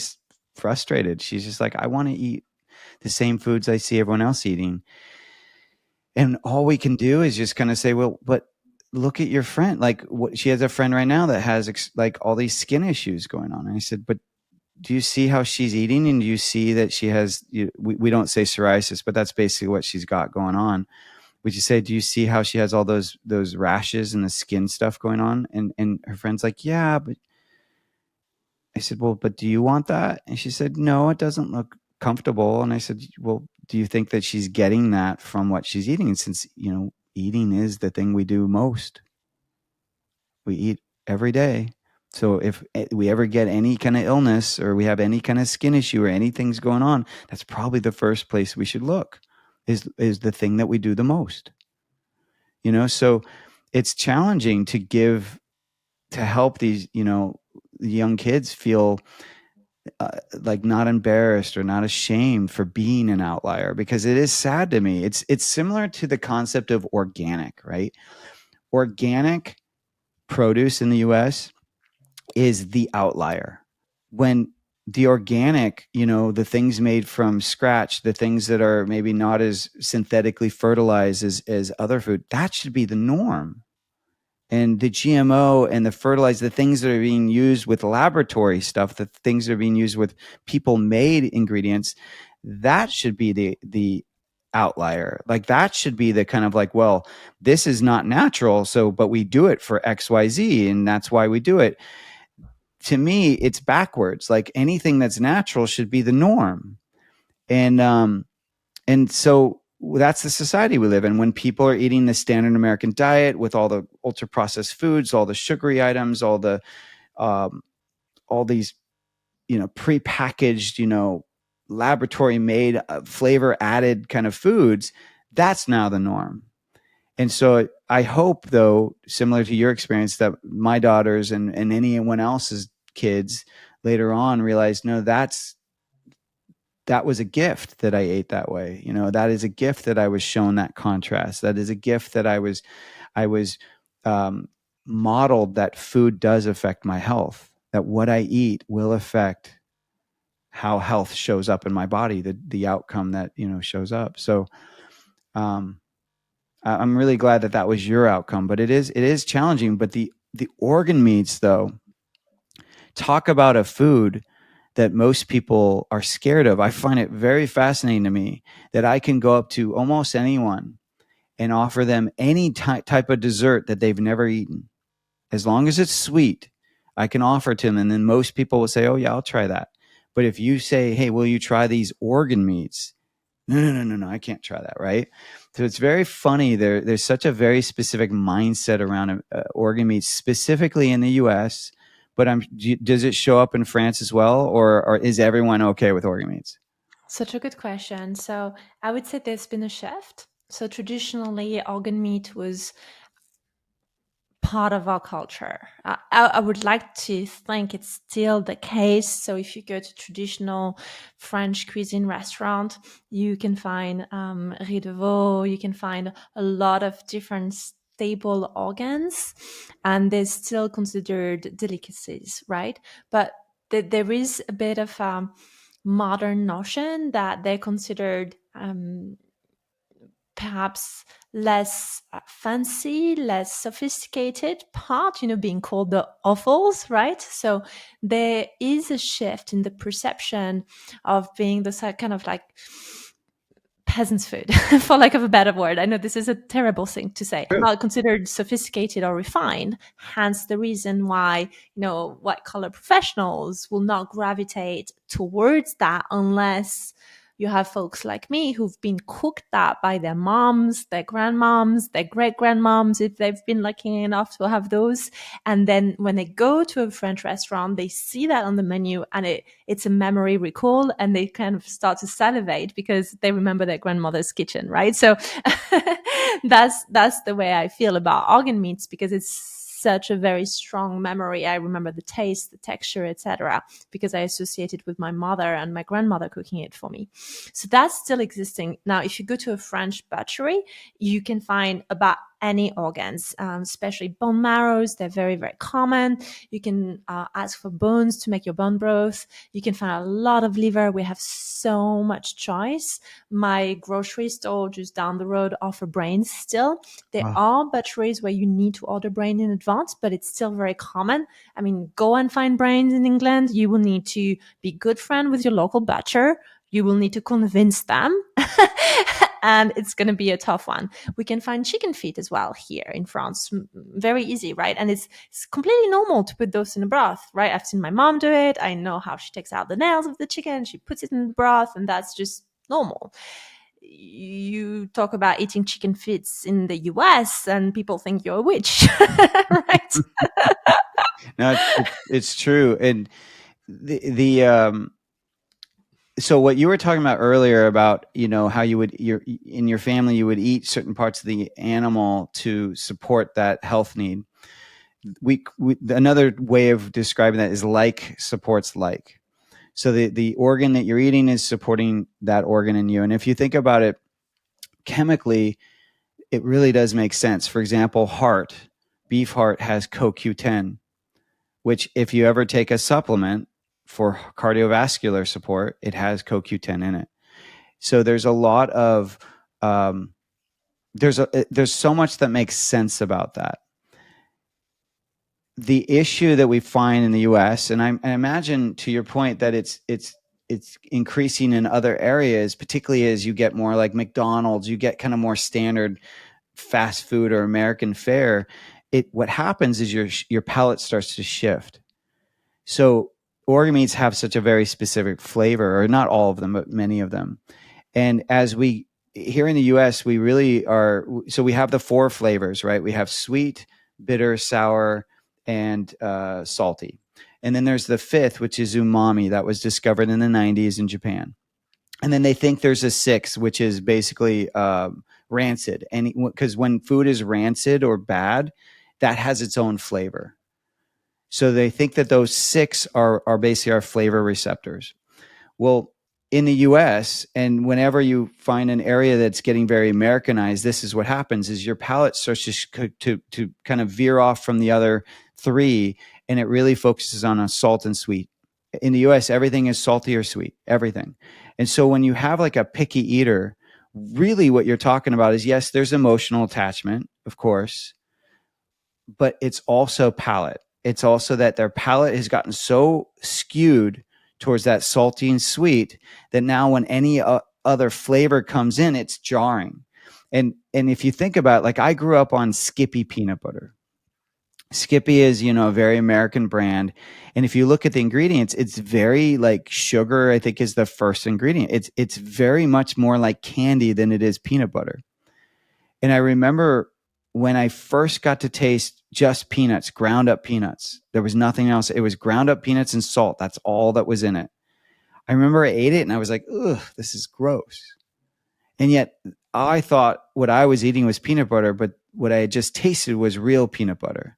frustrated. She's just like, I want to eat the same foods I see everyone else eating. And all we can do is just kind of say, well, but look at your friend. Like, she has a friend right now that has like all these skin issues going on. And I said, but do you see how she's eating? And do you see that she has, we don't say psoriasis, but that's basically what she's got going on. Would you say, do you see how she has all those rashes and the skin stuff going on? And her friend's like, yeah, but I said, well, but do you want that? And she said, no, it doesn't look comfortable. And I said, well, do you think that she's getting that from what she's eating? And since, eating is the thing we do most, we eat every day. So if we ever get any kind of illness or we have any kind of skin issue or anything's going on, that's probably the first place we should look, is the thing that we do the most. So it's challenging to help these, young kids feel like not embarrassed or not ashamed for being an outlier, because it is sad to me. It's similar to the concept of organic, right? Organic produce in the US is the outlier. When the organic, the things made from scratch, the things that are maybe not as synthetically fertilized as other food, that should be the norm. And the GMO and the fertilizer, the things that are being used with laboratory stuff, the things that are being used with people-made ingredients, that should be the outlier. Like, that should be the kind of like, well, this is not natural, but we do it for XYZ, and that's why we do it. To me, it's backwards. Like, anything that's natural should be the norm. And so that's the society we live in. When people are eating the standard American diet with all the ultra processed foods, all the sugary items, all these, prepackaged, laboratory made, flavor added kind of foods, that's now the norm. And so I hope, though, similar to your experience, that my daughters and anyone else's kids later on realize, no, that was a gift that I ate that way. That is a gift that I was shown that contrast. That is a gift that I was modeled, that food does affect my health, that what I eat will affect how health shows up in my body, the outcome that, shows up. So, I'm really glad that was your outcome, but it is challenging. But the organ meats, though, talk about a food that most people are scared of. I find it very fascinating to me that I can go up to almost anyone and offer them any type of dessert that they've never eaten. As long as it's sweet, I can offer it to them. And then most people will say, oh yeah, I'll try that. But if you say, hey, will you try these organ meats? No, I can't try that, right? So it's very funny. There's such a very specific mindset around organ meats, specifically in the U.S., but does it show up in France as well, or is everyone okay with organ meats? Such a good question. So I would say there's been a shift. So traditionally, organ meat was part of our culture. I would like to think it's still the case. So if you go to traditional French cuisine restaurant, you can find riz de veau, you can find a lot of different staple organs, and they're still considered delicacies, right? But there is a bit of a modern notion that they're considered perhaps less fancy, less sophisticated part, being called the offals, right? So there is a shift in the perception of being the kind of like peasant's food, for lack of a better word. I know this is a terrible thing to say, not considered sophisticated or refined, hence the reason why, white collar professionals will not gravitate towards that unless you have folks like me who've been cooked that by their moms, their grandmoms, their great grandmoms, if they've been lucky enough to have those. And then when they go to a French restaurant, they see that on the menu and it's a memory recall, and they kind of start to salivate because they remember their grandmother's kitchen, right? So that's the way I feel about organ meats, because it's such a very strong memory. I remember the taste, the texture, etc., because I associate it with my mother and my grandmother cooking it for me. So that's still existing. Now, if you go to a French butchery, you can find about any organs, especially bone marrows. They're very, very common. You can ask for bones to make your bone broth. You can find a lot of liver. We have so much choice. My grocery store just down the road offer brains still. There are butcheries where you need to order brain in advance, but it's still very common. I mean, go and find brains in England. You will need to be good friend with your local butcher. You will need to convince them. And it's going to be a tough one. We can find chicken feet as well here in France. Very easy, right? And it's completely normal to put those in a broth, right? I've seen my mom do it. I know how she takes out the nails of the chicken. She puts it in the broth, and that's just normal. You talk about eating chicken feet in the US and people think you're a witch, right? No, it's true. And so what you were talking about earlier about, how you would, in your family, you would eat certain parts of the animal to support that health need. Another way of describing that is like supports like. So the organ that you're eating is supporting that organ in you. And if you think about it chemically, it really does make sense. For example, beef heart has CoQ10, which if you ever take a supplement for cardiovascular support, it has CoQ10 in it. So there's a lot of there's so much that makes sense about that. The issue that we find in the U.S., and I imagine to your point that it's increasing in other areas, particularly as you get more like McDonald's, you get kind of more standard fast food or American fare. What happens is your palate starts to shift. So organ meats have such a very specific flavor, or not all of them, but many of them. And as we here in the US, we really are. So we have the 4 flavors, right? We have sweet, bitter, sour, and salty. And then there's the 5th, which is umami, that was discovered in the 90s in Japan. And then they think there's a 6th, which is basically rancid. And because when food is rancid or bad, that has its own flavor. So they think that those 6 are basically our flavor receptors. Well, in the US, and whenever you find an area that's getting very Americanized, this is what happens: is your palate starts to kind of veer off from the other 3, and it really focuses on a salt and sweet. In the US, everything is salty or sweet, everything. And so when you have like a picky eater, really what you're talking about is, yes, there's emotional attachment, of course, but it's also palate. It's also that their palate has gotten so skewed towards that salty and sweet that now when any other flavor comes in, it's jarring. And if you think about it, like, I grew up on Skippy peanut butter. Skippy is, a very American brand. And if you look at the ingredients, it's very like sugar, I think, is the first ingredient. It's very much more like candy than it is peanut butter. And I remember when I first got to taste just peanuts, ground up peanuts, there was nothing else. It was ground up peanuts and salt. That's all that was in it. I remember I ate it and I was like, ugh, this is gross. And yet I thought what I was eating was peanut butter, but what I had just tasted was real peanut butter.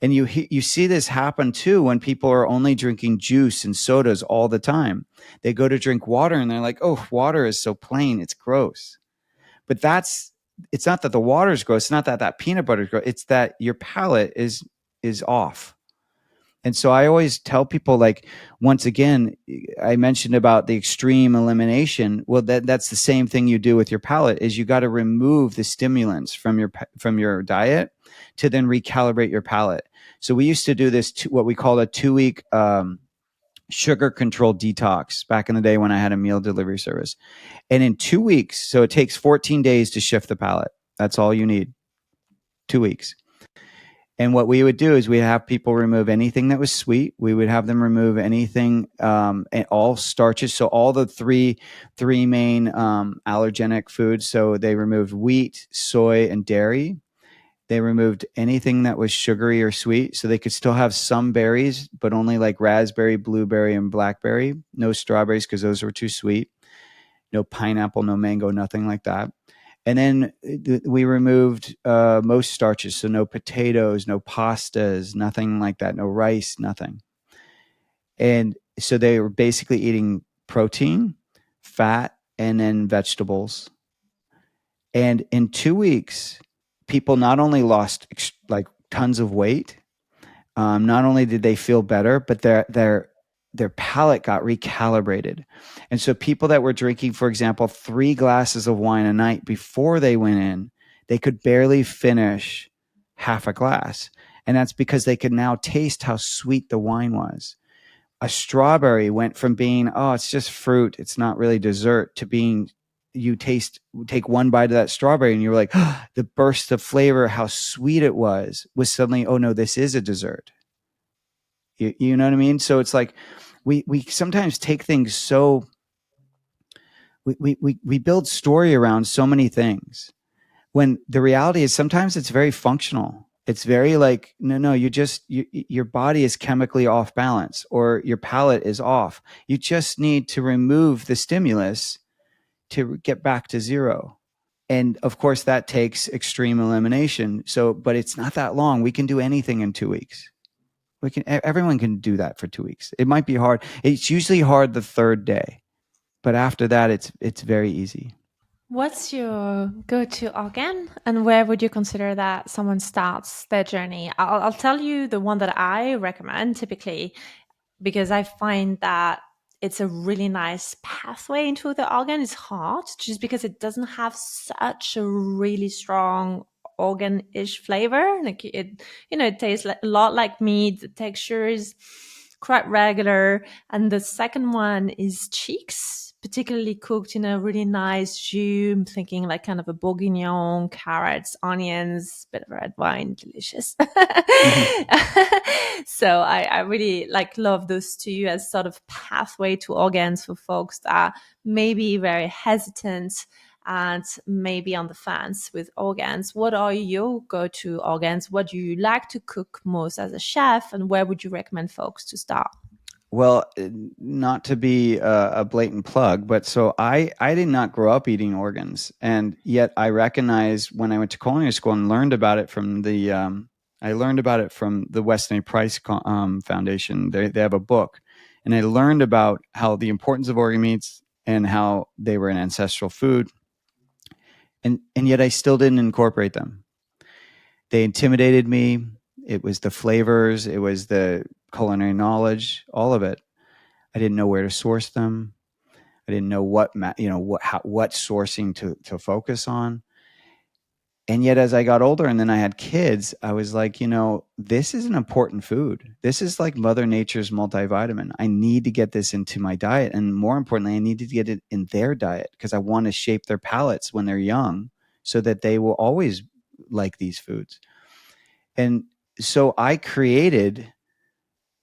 And you see this happen too when people are only drinking juice and sodas all the time. They go to drink water and they're like, oh, water is so plain, it's gross. But it's not that the water is gross. It's not that peanut butter is gross. It's that your palate is off. And so I always tell people, like, once again, I mentioned about the extreme elimination. Well, that's the same thing you do with your palate, is you got to remove the stimulants from your diet to then recalibrate your palate. So we used to do this, what we called a 2-week sugar control detox back in the day when I had a meal delivery service. And in 2 weeks, so it takes 14 days to shift the palate. That's all you need, 2 weeks. And what we would do is we'd have people remove anything that was sweet. We would have them remove anything, and all starches. So all the three main allergenic foods. So they removed wheat, soy, and dairy. They removed anything that was sugary or sweet. So they could still have some berries, but only like raspberry, blueberry, and blackberry. No strawberries because those were too sweet. No pineapple, no mango, nothing like that. And then we removed most starches. So no potatoes, no pastas, nothing like that. No rice, nothing. And so they were basically eating protein, fat, and then vegetables. And in 2 weeks, people not only lost like tons of weight, not only did they feel better, but their palate got recalibrated. And so people that were drinking, for example, 3 glasses of wine a night before they went in, they could barely finish half a glass. And that's because they could now taste how sweet the wine was. A strawberry went from being, oh, it's just fruit, it's not really dessert, to being, take one bite of that strawberry and you're like, oh, the burst of flavor, how sweet it was suddenly, oh no, this is a dessert. You know what I mean? So it's like we sometimes take things so we build story around so many things, when the reality is sometimes it's very functional. It's very like, no, your body is chemically off balance, or your palate is off. You just need to remove the stimulus to get back to zero. And of course that takes extreme elimination. So, but it's not that long. We can do anything in 2 weeks. Everyone can do that for 2 weeks. It might be hard. It's usually hard the 3rd day, but after that, it's very easy. What's your go-to organ, and where would you consider that someone starts their journey? I'll tell you the one that I recommend typically, because I find that it's a really nice pathway into the organ. It's hard just because it doesn't have such a really strong organ-ish flavor. Like it tastes a lot like meat. The texture is quite regular. And the second one is cheeks, particularly cooked in a really nice jus. I'm thinking like kind of a bourguignon, carrots, onions, bit of red wine, delicious. So I really love those two as sort of pathway to organs for folks that may be very hesitant and maybe on the fence with organs, what are your go-to organs? What do you like to cook most as a chef, and where would you recommend folks to start? Well, not to be a blatant plug, but so I did not grow up eating organs, and yet I recognize when I went to culinary school and learned about it from the Weston A. Price Foundation. They have a book, and I learned about how the importance of organ meats and how they were an ancestral food, and yet I still didn't incorporate them. They intimidated me. It was the flavors, it was the culinary knowledge, all of it. I didn't know where to source them. I didn't know what sourcing to focus on. And yet, as I got older and then I had kids, I was like, this is an important food. This is like Mother Nature's multivitamin. I need to get this into my diet. And more importantly, I need to get it in their diet because I want to shape their palates when they're young so that they will always like these foods. And so I created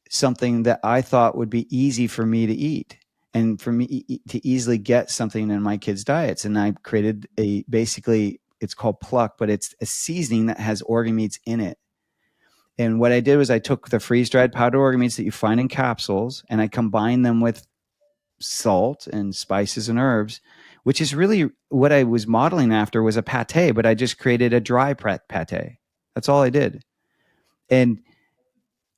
something that I thought would be easy for me to eat and for me to easily get something in my kids' diets. And I created it's called Pluck, but it's a seasoning that has organ meats in it. And what I did was I took the freeze-dried powdered organ meats that you find in capsules and I combined them with salt and spices and herbs, which is really what I was modeling after was a pate, but I just created a dry pate. That's all I did. And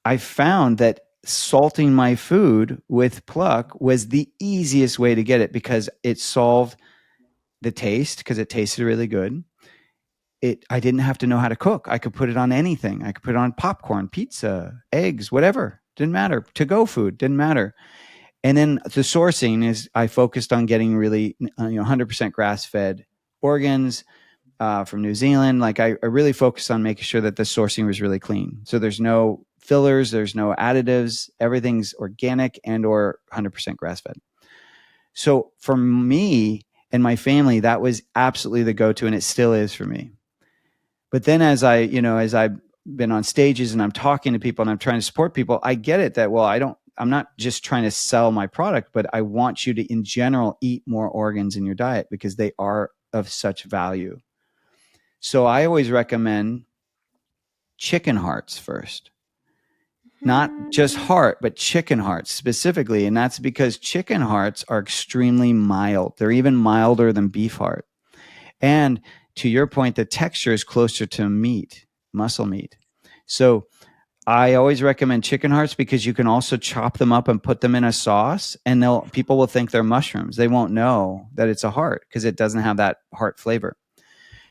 I found that salting my food with Pluck was the easiest way to get it because it solved the taste because it tasted really good. I didn't have to know how to cook. I could put it on anything. I could put it on popcorn, pizza, eggs, whatever. Didn't matter. To-go food, didn't matter. And then the sourcing is I focused on getting really 100% grass-fed organs, from New Zealand. Like I really focused on making sure that the sourcing was really clean. So there's no fillers, there's no additives, everything's organic and or 100% grass-fed. So for me and my family, that was absolutely the go-to, and it still is for me. But then as I've been on stages and I'm talking to people and I'm trying to support people, I get it that, I'm not just trying to sell my product, but I want you to, in general, eat more organs in your diet because they are of such value. So I always recommend chicken hearts first. Not just heart, but chicken hearts specifically. And that's because chicken hearts are extremely mild. They're even milder than beef heart. And to your point, the texture is closer to meat, muscle meat. So I always recommend chicken hearts because you can also chop them up and put them in a sauce, and people will think they're mushrooms. They won't know that it's a heart because it doesn't have that heart flavor.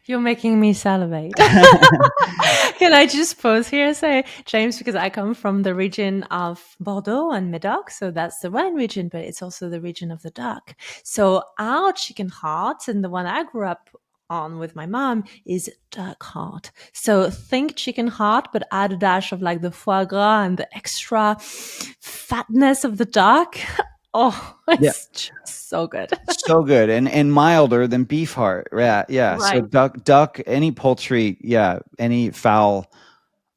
You're making me salivate. Can I just pause here and say, James, because I come from the region of Bordeaux and Medoc, so that's the wine region, but it's also the region of the duck. So our chicken heart, and the one I grew up on with my mom, is duck heart. So think chicken heart, but add a dash of like the foie gras and the extra fatness of the duck. Oh, it's just so good. So good. And milder than beef heart. Yeah. Yeah. Right. So duck, any poultry, any fowl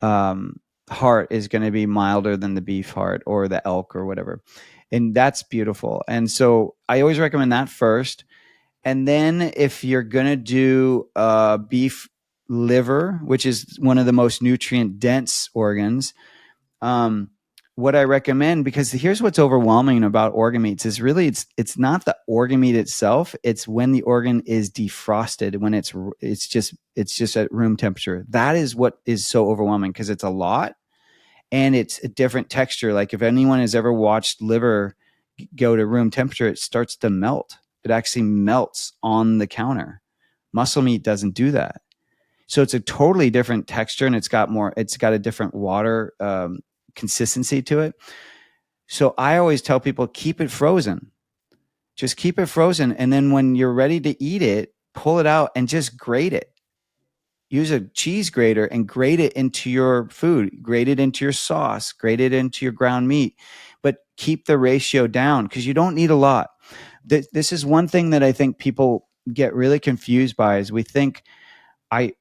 heart is going to be milder than the beef heart or the elk or whatever. And that's beautiful. And so I always recommend that first. And then if you're going to do beef liver, which is one of the most nutrient dense organs, what I recommend, because here's what's overwhelming about organ meats is really it's not the organ meat itself. It's when the organ is defrosted, when it's just at room temperature. That is what is so overwhelming because it's a lot and it's a different texture. Like if anyone has ever watched liver go to room temperature, it starts to melt. It actually melts on the counter. Muscle meat doesn't do that. So it's a totally different texture and it's got a different water consistency to it. So I always tell people, keep it frozen. Just keep it frozen. And then when you're ready to eat it, pull it out and just grate it. Use a cheese grater and grate it into your food, grate it into your sauce, grate it into your ground meat, but keep the ratio down because you don't need a lot. This is one thing that I think people get really confused by is we think,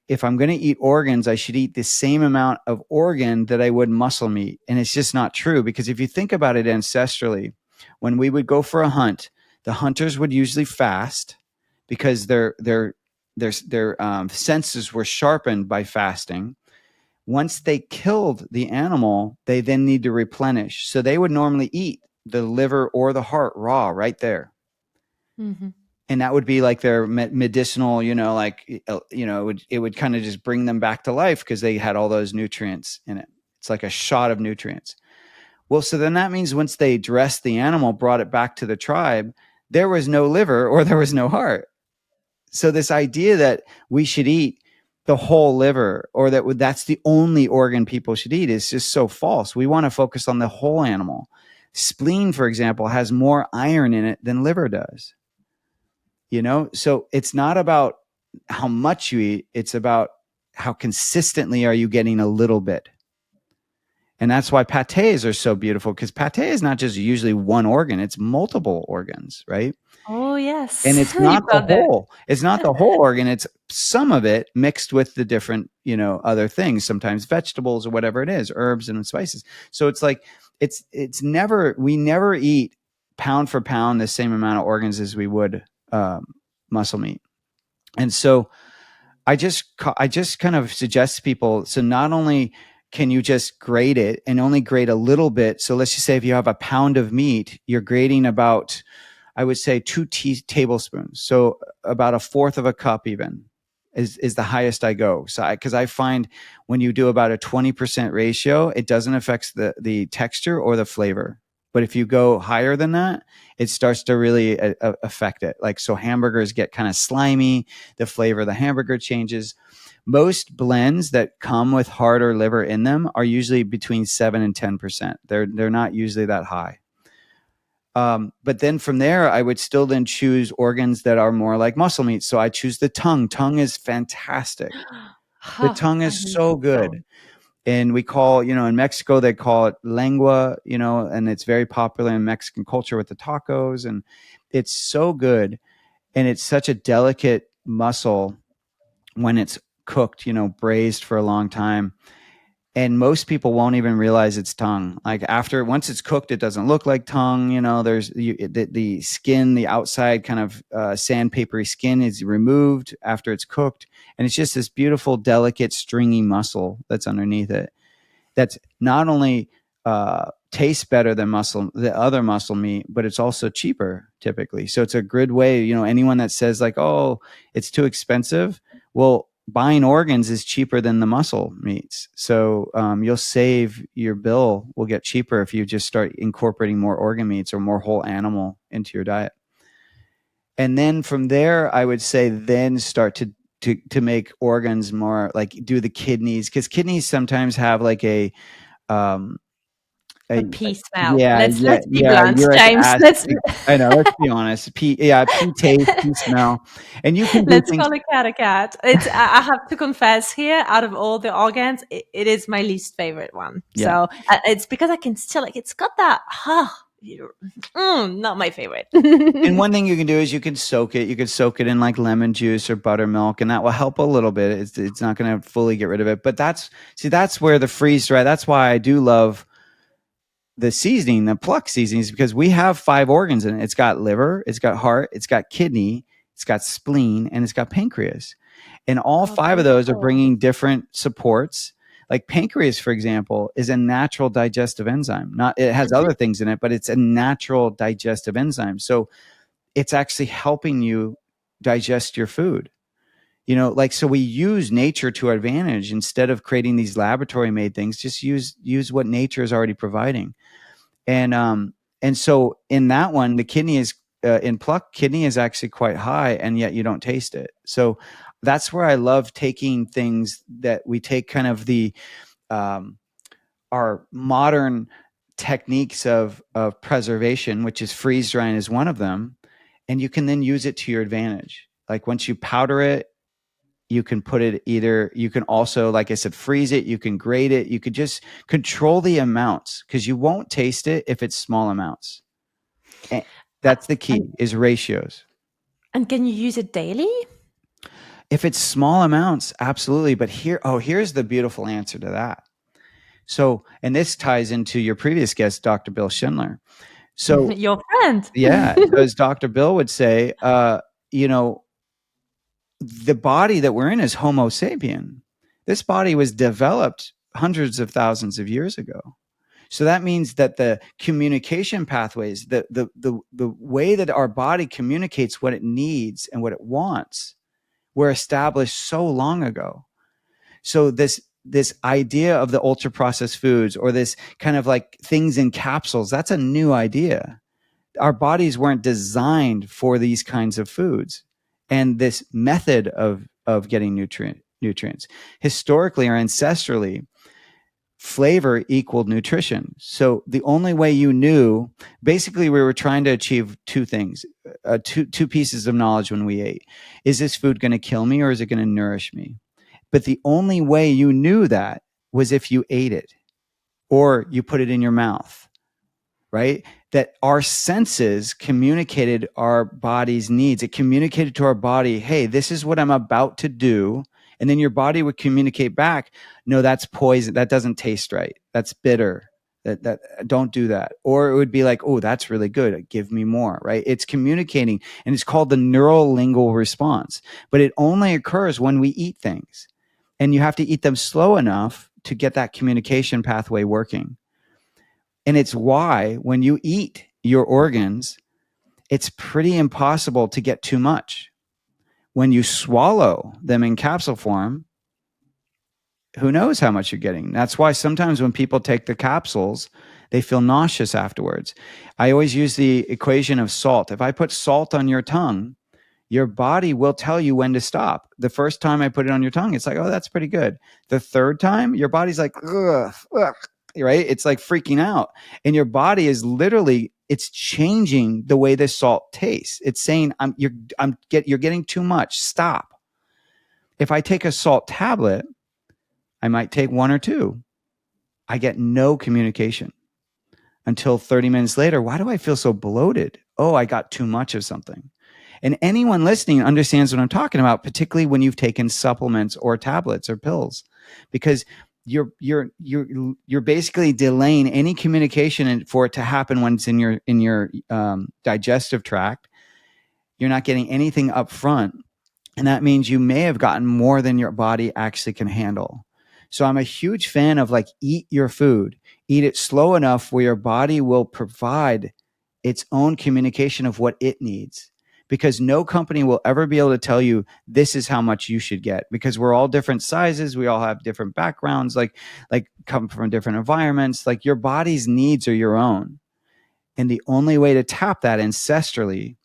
if I'm going to eat organs, I should eat the same amount of organ that I would muscle meat. And it's just not true because if you think about it ancestrally, when we would go for a hunt, the hunters would usually fast. because their senses were sharpened by fasting. Once they killed the animal, they then need to replenish. So they would normally eat the liver or the heart raw right there. Mm-hmm. And that would be like their medicinal, it would kind of just bring them back to life because they had all those nutrients in it. It's like a shot of nutrients. Well, so then that means once they dressed the animal, brought it back to the tribe, there was no liver or there was no heart. So this idea that we should eat the whole liver or that's the only organ people should eat is just so false. We want to focus on the whole animal. Spleen, for example, has more iron in it than liver does. So it's not about how much you eat. It's about how consistently are you getting a little bit. And that's why pâtés are so beautiful, because pâté is not just usually one organ, it's multiple organs, right? Oh, yes. And it's not the whole. It's not the whole organ. It's some of it mixed with the different, other things, sometimes vegetables or whatever it is, herbs and spices. So it's like, we never eat pound for pound the same amount of organs as we would muscle meat. And so I just kind of suggest to people, so not only can you just grate it and only grate a little bit. So let's just say if you have a pound of meat, you're grating about, I would say 2 tablespoons. So about a fourth of a cup even is the highest I go. So because I find when you do about a 20% ratio, it doesn't affect the texture or the flavor. But if you go higher than that, it starts to really affect it. Like, so hamburgers get kind of slimy. The flavor of the hamburger changes. Most blends that come with heart or liver in them are usually between 7 and 10%. They're not usually that high. But then from there, I would still then choose organs that are more like muscle meat. So I choose the tongue. Tongue is fantastic. The tongue is so good. And we call, in Mexico, they call it lengua, and it's very popular in Mexican culture with the tacos. And it's so good. And it's such a delicate muscle when it's cooked, braised for a long time. And most people won't even realize it's tongue. Like once it's cooked, it doesn't look like tongue. There's the skin, the outside kind of sandpapery skin is removed after it's cooked. And it's just this beautiful, delicate, stringy muscle that's underneath it. That's not only tastes better than the other muscle meat, but it's also cheaper typically. So it's a good way, anyone that says like, oh, it's too expensive. Well, buying organs is cheaper than the muscle meats. So you'll save, your bill will get cheaper if you just start incorporating more organ meats or more whole animal into your diet. And then from there, I would say then start to make organs more like do the kidneys, because kidneys sometimes have like a pea smell. Yeah, Let's be blunt, uric James. acid. I know. Let's be honest. Pea taste, pea smell, and you can do let's things. call a cat a cat. It's I have to confess here, out of all the organs, it is my least favorite one. Yeah. So it's because I can still it's got that. Not my favorite. And one thing you can do is you can soak it. You can soak it in like lemon juice or buttermilk, and that will help a little bit. It's not going to fully get rid of it, but that's where the freeze dry. That's why I do love the seasoning, the pluck seasonings, because we have 5 organs in it. It's got liver, it's got heart, it's got kidney, it's got spleen, and it's got pancreas. And all 5 of those are bringing different supports. Like pancreas, for example, is a natural digestive enzyme. It has other things in it, but it's a natural digestive enzyme. So it's actually helping you digest your food. So we use nature to our advantage instead of creating these laboratory made things. Just use what nature is already providing. And so in that one, the kidney is in pluck, kidney is actually quite high, and yet you don't taste it. So that's where I love taking things that we take kind of the our modern techniques of preservation, which is freeze drying is one of them, and you can then use it to your advantage. Like once you powder it, you can put it you can also, like I said, freeze it, you can grate it, you could just control the amounts, because you won't taste it if it's small amounts. And that's the key, is ratios. And can you use it daily? If it's small amounts, absolutely. But here's the beautiful answer to that. So, and this ties into your previous guest, Dr. Bill Schindler. So your friend. Yeah. As Dr. Bill would say, the body that we're in is Homo sapien. This body was developed hundreds of thousands of years ago. So that means that the communication pathways, the way that our body communicates what it needs and what it wants, were established so long ago. So this idea of the ultra processed foods, or this kind of like things in capsules, that's a new idea. Our bodies weren't designed for these kinds of foods. And this method of getting nutrients, historically or ancestrally, flavor equaled nutrition. So the only way you knew, basically we were trying to achieve two things, two pieces of knowledge when we ate. Is this food going to kill me, or is it going to nourish me? But the only way you knew that was if you ate it or you put it in your mouth, right? That our senses communicated our body's needs. It communicated to our body, hey, this is what I'm about to do. And then your body would communicate back, no, that's poison. That doesn't taste right. That's bitter. That don't do that. Or it would be like, oh, that's really good. Give me more, right? It's communicating, and it's called the neurolingual response. But it only occurs when we eat things. And you have to eat them slow enough to get that communication pathway working. And it's why when you eat your organs, it's pretty impossible to get too much. When you swallow them in capsule form, who knows how much you're getting? That's why sometimes when people take the capsules, they feel nauseous afterwards. I always use the equation of salt. If I put salt on your tongue, your body will tell you when to stop. The first time I put it on your tongue, it's like, oh, that's pretty good. The third time, your body's like, ugh, right? It's like freaking out. And your body is literally, it's changing the way the salt tastes. It's saying, you're getting too much. Stop. If I take a salt tablet, I might take one or two. I get no communication until 30 minutes later. Why do I feel so bloated? Oh, I got too much of something. And anyone listening understands what I'm talking about, particularly when you've taken supplements or tablets or pills, because you're basically delaying any communication for it to happen when it's in your digestive tract. You're not getting anything up front, and that means you may have gotten more than your body actually can handle. So I'm a huge fan of like, eat your food, eat it slow enough where your body will provide its own communication of what it needs. Because no company will ever be able to tell you this is how much you should get, because we're all different sizes. We all have different backgrounds, like come from different environments. Like, your body's needs are your own. And the only way to tap that ancestrally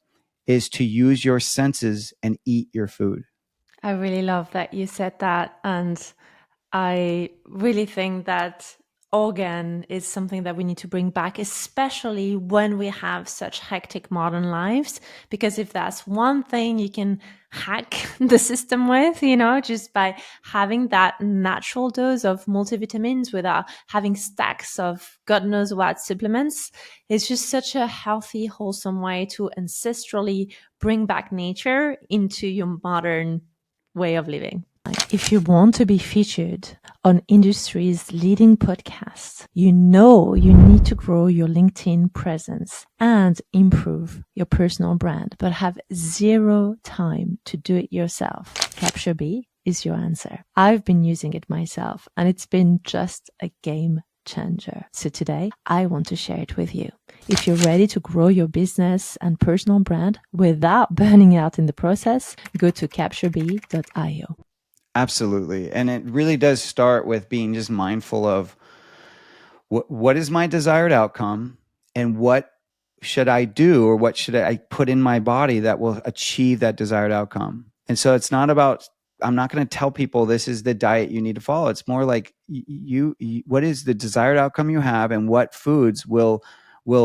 is to use your senses and eat your food. I really love that you said that. And I really think that organ is something that we need to bring back, especially when we have such hectic modern lives. Because if that's one thing you can hack the system with, just by having that natural dose of multivitamins without having stacks of God knows what supplements, it's just such a healthy, wholesome way to ancestrally bring back nature into your modern way of living. If you want to be featured on industry's leading podcasts, you need to grow your LinkedIn presence and improve your personal brand, but have zero time to do it yourself. Capture B is your answer. I've been using it myself, and it's been just a game changer. So today, I want to share it with you. If you're ready to grow your business and personal brand without burning out in the process, go to captureb.io. Absolutely. And it really does start with being just mindful of what is my desired outcome, and what should I do, or what should I put in my body that will achieve that desired outcome. And so it's not about, I'm not going to tell people this is the diet you need to follow. It's more like you what is the desired outcome you have, and what foods will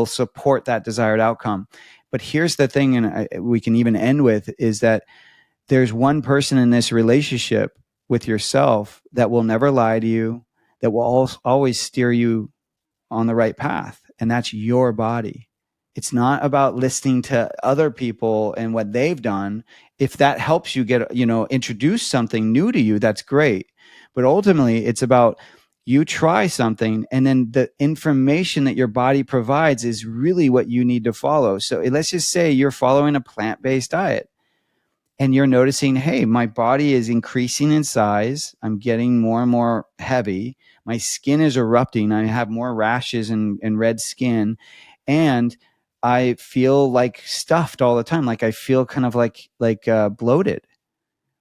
support that desired outcome. But here's the thing, and we can even end with, is that there's one person in this relationship with yourself that will never lie to you, that will always steer you on the right path, and that's your body. It's not about listening to other people and what they've done. If that helps you get, introduce something new to you, that's great. But ultimately, it's about you try something, and then the information that your body provides is really what you need to follow. So let's just say you're following a plant-based diet. and you're noticing, hey, my body is increasing in size. I'm getting more and more heavy. My skin is erupting. I have more rashes and red skin. And I feel like stuffed all the time. Like I feel kind of like bloated.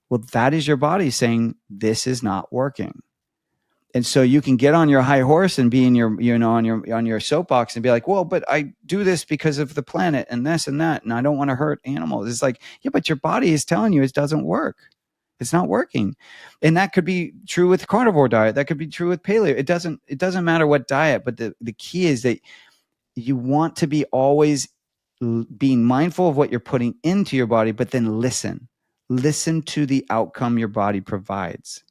Well, that is your body saying this is not working. And so you can get on your high horse and be in your, on your soapbox and be like, well, but I do this because of the planet and this and that, and I don't want to hurt animals. It's like, yeah, but your body is telling you it doesn't work. It's not working. And that could be true with carnivore diet. That could be true with paleo. It doesn't matter what diet, but the key is that you want to be always being mindful of what you're putting into your body, but then listen to the outcome your body provides.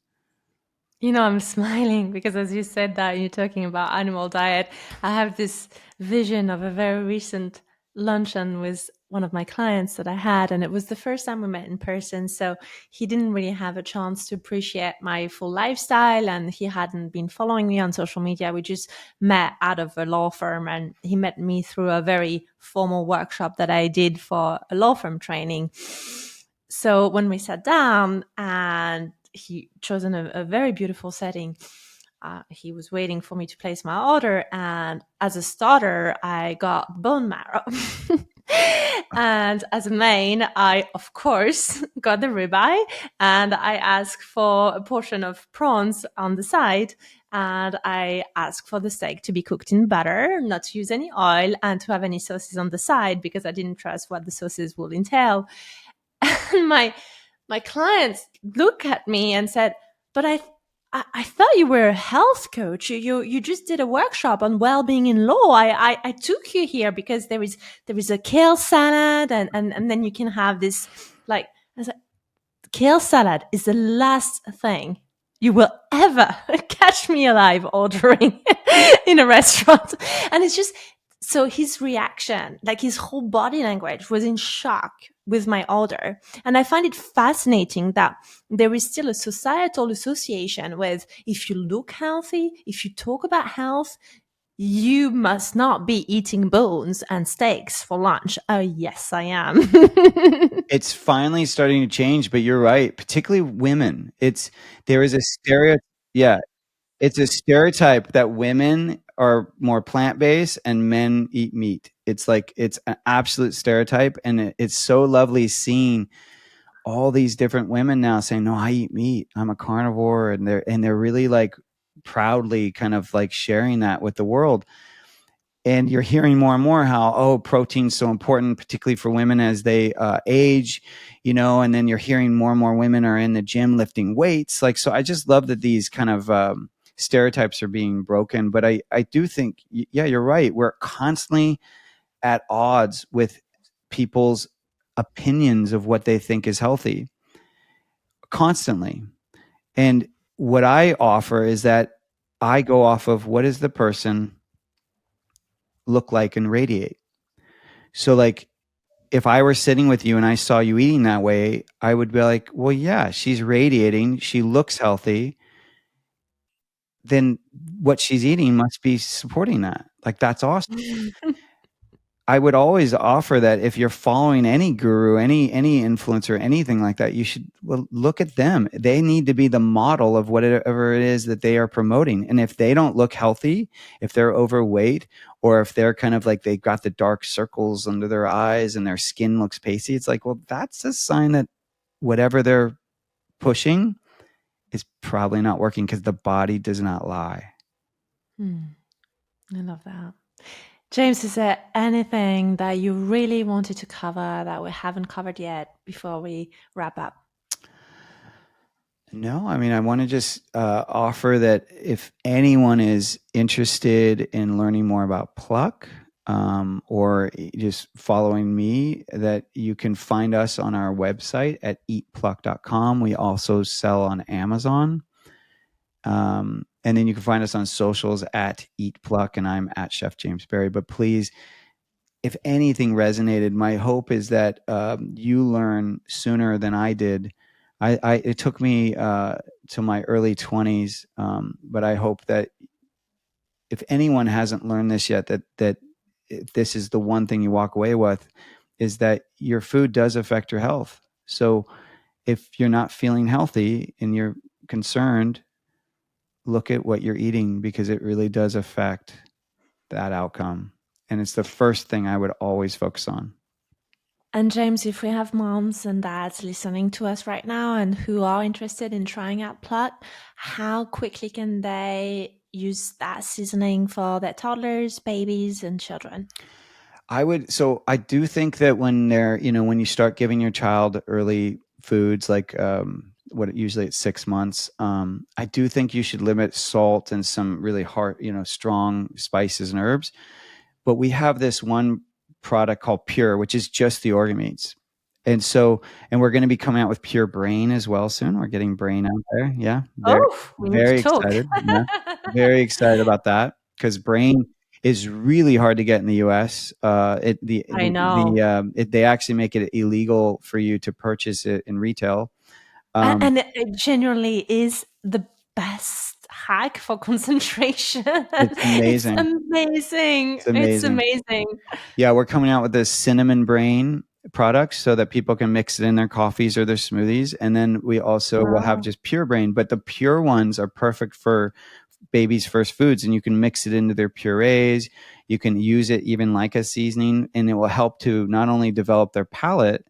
I'm smiling because as you said that, you're talking about animal diet. I have this vision of a very recent luncheon with one of my clients that I had, and it was the first time we met in person. So he didn't really have a chance to appreciate my full lifestyle, and he hadn't been following me on social media. We just met out of a law firm, and he met me through a very formal workshop that I did for a law firm training. So when we sat down and he chosen a very beautiful setting, he was waiting for me to place my order. And as a starter, I got bone marrow. And as a main, I, of course, got the ribeye, and I asked for a portion of prawns on the side. And I asked for the steak to be cooked in butter, not to use any oil, and to have any sauces on the side because I didn't trust what the sauces would entail. And my clients look at me and said, but I thought you were a health coach. You just did a workshop on well-being in law. I took you here because there is a kale salad and then you can have this, like, I said, kale salad is the last thing you will ever catch me alive ordering in a restaurant. And it's just, so his reaction, like his whole body language was in shock with my order. And I find it fascinating that there is still a societal association with, if you look healthy, if you talk about health, you must not be eating bones and steaks for lunch. Oh, yes, I am. It's finally starting to change, but you're right. Particularly women. There is a yeah, it's a stereotype that women are more plant-based and men eat meat. It's like, it's an absolute stereotype. And it's so lovely seeing all these different women now saying, no, I eat meat. I'm a carnivore. And they're really like proudly kind of like sharing that with the world. And you're hearing more and more how, protein's so important, particularly for women as they age, and then you're hearing more and more women are in the gym lifting weights. Like, so I just love that these kind of stereotypes are being broken. But I do think, yeah, you're right. We're constantly at odds with people's opinions of what they think is healthy, constantly. And what I offer is that I go off of, what does the person look like and radiate? So like, if I were sitting with you and I saw you eating that way, I would be like, well, yeah, she's radiating. She looks healthy. Then what she's eating must be supporting that. Like, that's awesome. I would always offer that if you're following any guru, any influencer, anything like that, you should look at them. They need to be the model of whatever it is that they are promoting. And if they don't look healthy, if they're overweight, or if they're kind of like they've got the dark circles under their eyes and their skin looks pasty, it's like, well, that's a sign that whatever they're pushing is probably not working, because the body does not lie. I love that. James, is there anything that you really wanted to cover that we haven't covered yet before we wrap up? No, I mean, I want to just offer that if anyone is interested in learning more about Pluck, or just following me, that you can find us on our website at eatpluck.com. We also sell on Amazon. And then you can find us on socials at eatpluck, and I'm at Chef James Barry. But please, if anything resonated, my hope is that you learn sooner than I did. It took me to my early 20s, but I hope that if anyone hasn't learned this yet, that if this is the one thing you walk away with, is that your food does affect your health. So if you're not feeling healthy and you're concerned, look at what you're eating, because it really does affect that outcome. And it's the first thing I would always focus on. And James, if we have moms and dads listening to us right now and who are interested in trying out Plot, how quickly can they use that seasoning for their toddlers, babies, and children? So I do think that when when you start giving your child early foods, like usually it's 6 months, I do think you should limit salt and some really hard, strong spices and herbs. But we have this one product called Pure, which is just the organ meats. And we're going to be coming out with Pure Brain as well soon. We're getting Brain out there. Yeah. Very, Oh, we need to very talk. excited. Yeah. Very excited about that, because Brain is really hard to get in the US. I know. They actually make it illegal for you to purchase it in retail. And it genuinely is the best hack for concentration. It's It's amazing. amazing. It's It's amazing. amazing. Yeah, we're coming out with this cinnamon brain product so that people can mix it in their coffees or their smoothies. And then we also will have just pure brain, but the pure ones are perfect for babies' first foods, and you can mix it into their purees. You can use it even like a seasoning, and it will help to not only develop their palate,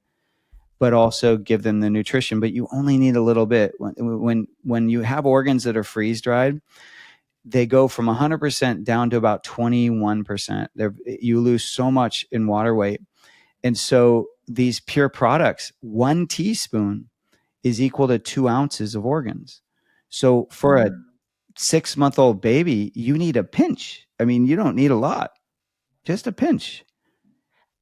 but also give them the nutrition. But you only need a little bit. When you have organs that are freeze dried, they go from 100% down to about 21%. You lose so much in water weight. And so these pure products, 1 teaspoon is equal to 2 ounces of organs. So for a 6-month-old baby, you need a pinch. I mean, you don't need a lot, just a pinch.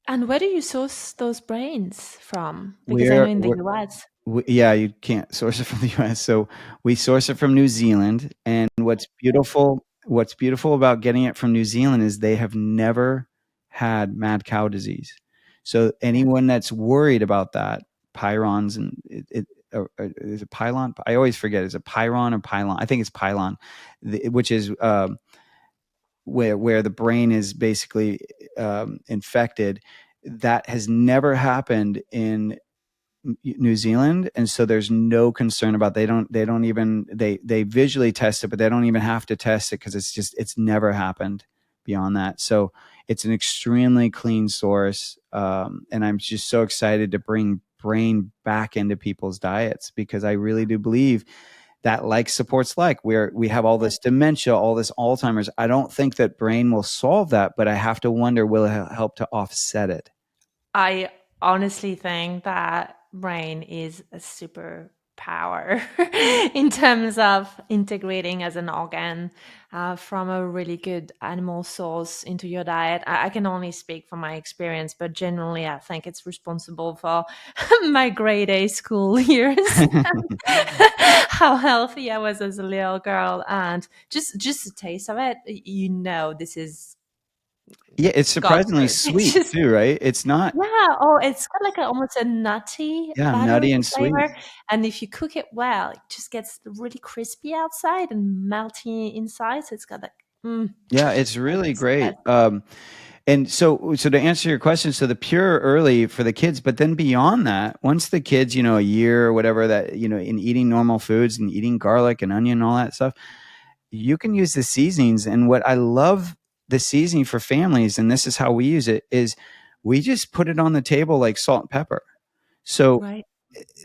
And where do you source those brains from? Because I know in the US. Yeah, you can't source it from the US. So we source it from New Zealand. And what's beautiful about getting it from New Zealand is they have never had mad cow disease. So anyone that's worried about that, pyrons and is it pylon? I always forget. Is it pyron or pylon? I think it's pylon, which is where the brain is basically infected. That has never happened in New Zealand, and so there's no concern about. They visually test it, but they don't even have to test it because it's never happened beyond that. So it's an extremely clean source, and I'm just so excited to bring brain back into people's diets, because I really do believe that supports where we have all this dementia, all this Alzheimer's. I don't think that brain will solve that, but I have to wonder, will it help to offset it? I honestly think that brain is a superpower in terms of integrating as an organ from a really good animal source into your diet. I can only speak from my experience, but generally I think it's responsible for my grade A school years, how healthy I was as a little girl, and just the taste of it, this is Yeah, it's surprisingly sweet too, right? It's not. Yeah, oh, it's got like almost a nutty, Nutty buttery and sweet. flavor. And if you cook it well, it just gets really crispy outside and melty inside. So it's got like, yeah, it's really it's great. And so to answer your question, so the pure early for the kids, but then beyond that, once the kids, a year or whatever, that, in eating normal foods and eating garlic and onion and all that stuff, you can use the seasonings. And what I love the seasoning for families, and this is how we use it, is we just put it on the table like salt and pepper. So right.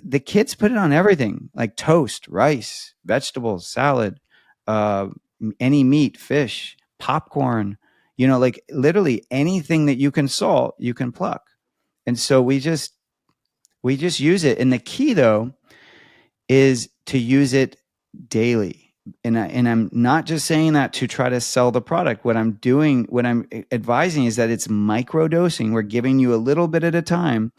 The kids put it on everything, like toast, rice, vegetables, salad, any meat, fish, popcorn, like literally anything that you can salt, you can pluck. And so we just use it. And the key though is to use it daily. And I'm not just saying that to try to sell the product. What I'm advising is that it's micro dosing. We're giving you a little bit at a time,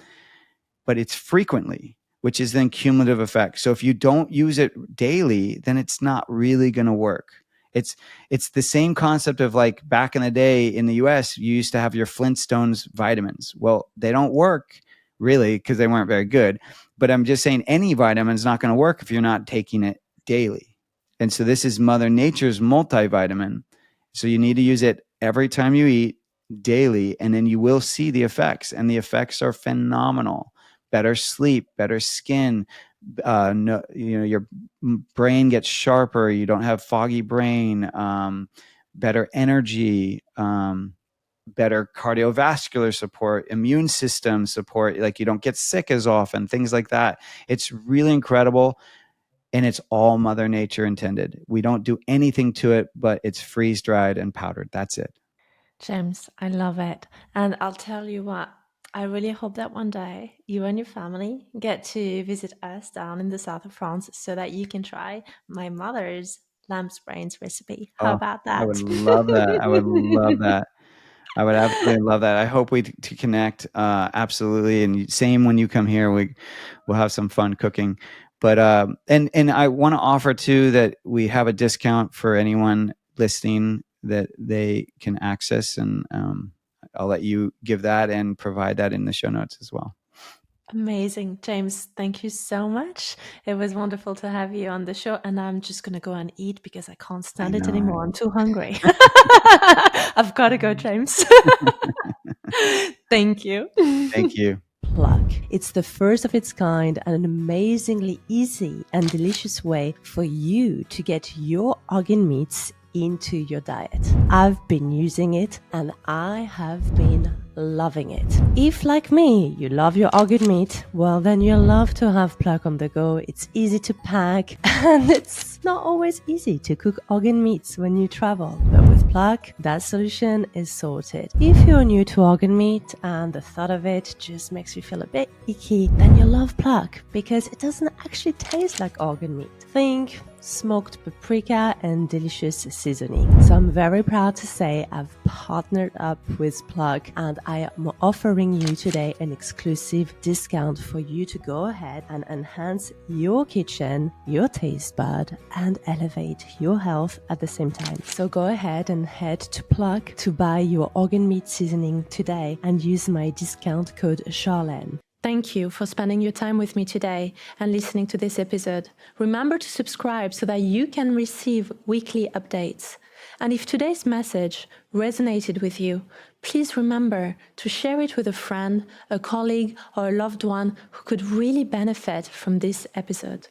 but it's frequently, which is then cumulative effect. So if you don't use it daily, then it's not really going to work. It's the same concept of like back in the day in the US, you used to have your Flintstones vitamins. Well, they don't work really because they weren't very good. But I'm just saying any vitamin is not going to work if you're not taking it daily. And so this is Mother Nature's multivitamin. So you need to use it every time you eat daily, and then you will see the effects, and the effects are phenomenal. better sleep, better skin. No, your brain gets sharper. You don't have foggy brain. Better energy. Better cardiovascular support, immune system support. Like you don't get sick as often. Things like that. It's really incredible. And it's all Mother Nature intended. We don't do anything to it, but it's freeze dried and powdered. That's it. James, I love it. And I'll tell you what, I really hope that one day you and your family get to visit us down in the south of France so that you can try my mother's lamb's brains recipe. How Oh, about I that? would love that. I would love that. I would absolutely love that. I hope we to connect. Absolutely. And same when you come here, we'll have some fun cooking. But and I want to offer too that we have a discount for anyone listening that they can access, and I'll let you give that and provide that in the show notes as well. Amazing. James, thank you so much. It was wonderful to have you on the show. And I'm just going to go and eat because I can't stand it anymore. I'm too hungry. I've got to go, James. Thank you. Thank you. Pluck. It's the first of its kind and an amazingly easy and delicious way for you to get your organ meats into your diet. I've been using it and I have been loving it. If, like me, you love your organ meat, well, then you'll love to have Pluck on the go. It's easy to pack and it's not always easy to cook organ meats when you travel. But with Pluck, that solution is sorted. If you're new to organ meat and the thought of it just makes you feel a bit icky, then you'll love Pluck because it doesn't actually taste like organ meat. Think smoked paprika and delicious seasoning. So I'm very proud to say I've partnered up with Pluck and I am offering you today an exclusive discount for you to go ahead and enhance your kitchen, your taste bud, and elevate your health at the same time. So go ahead and head to Pluck to buy your organ meat seasoning today and use my discount code Charlene. Thank you for spending your time with me today and listening to this episode. Remember to subscribe so that you can receive weekly updates. And if today's message resonated with you, please remember to share it with a friend, a colleague, or a loved one who could really benefit from this episode.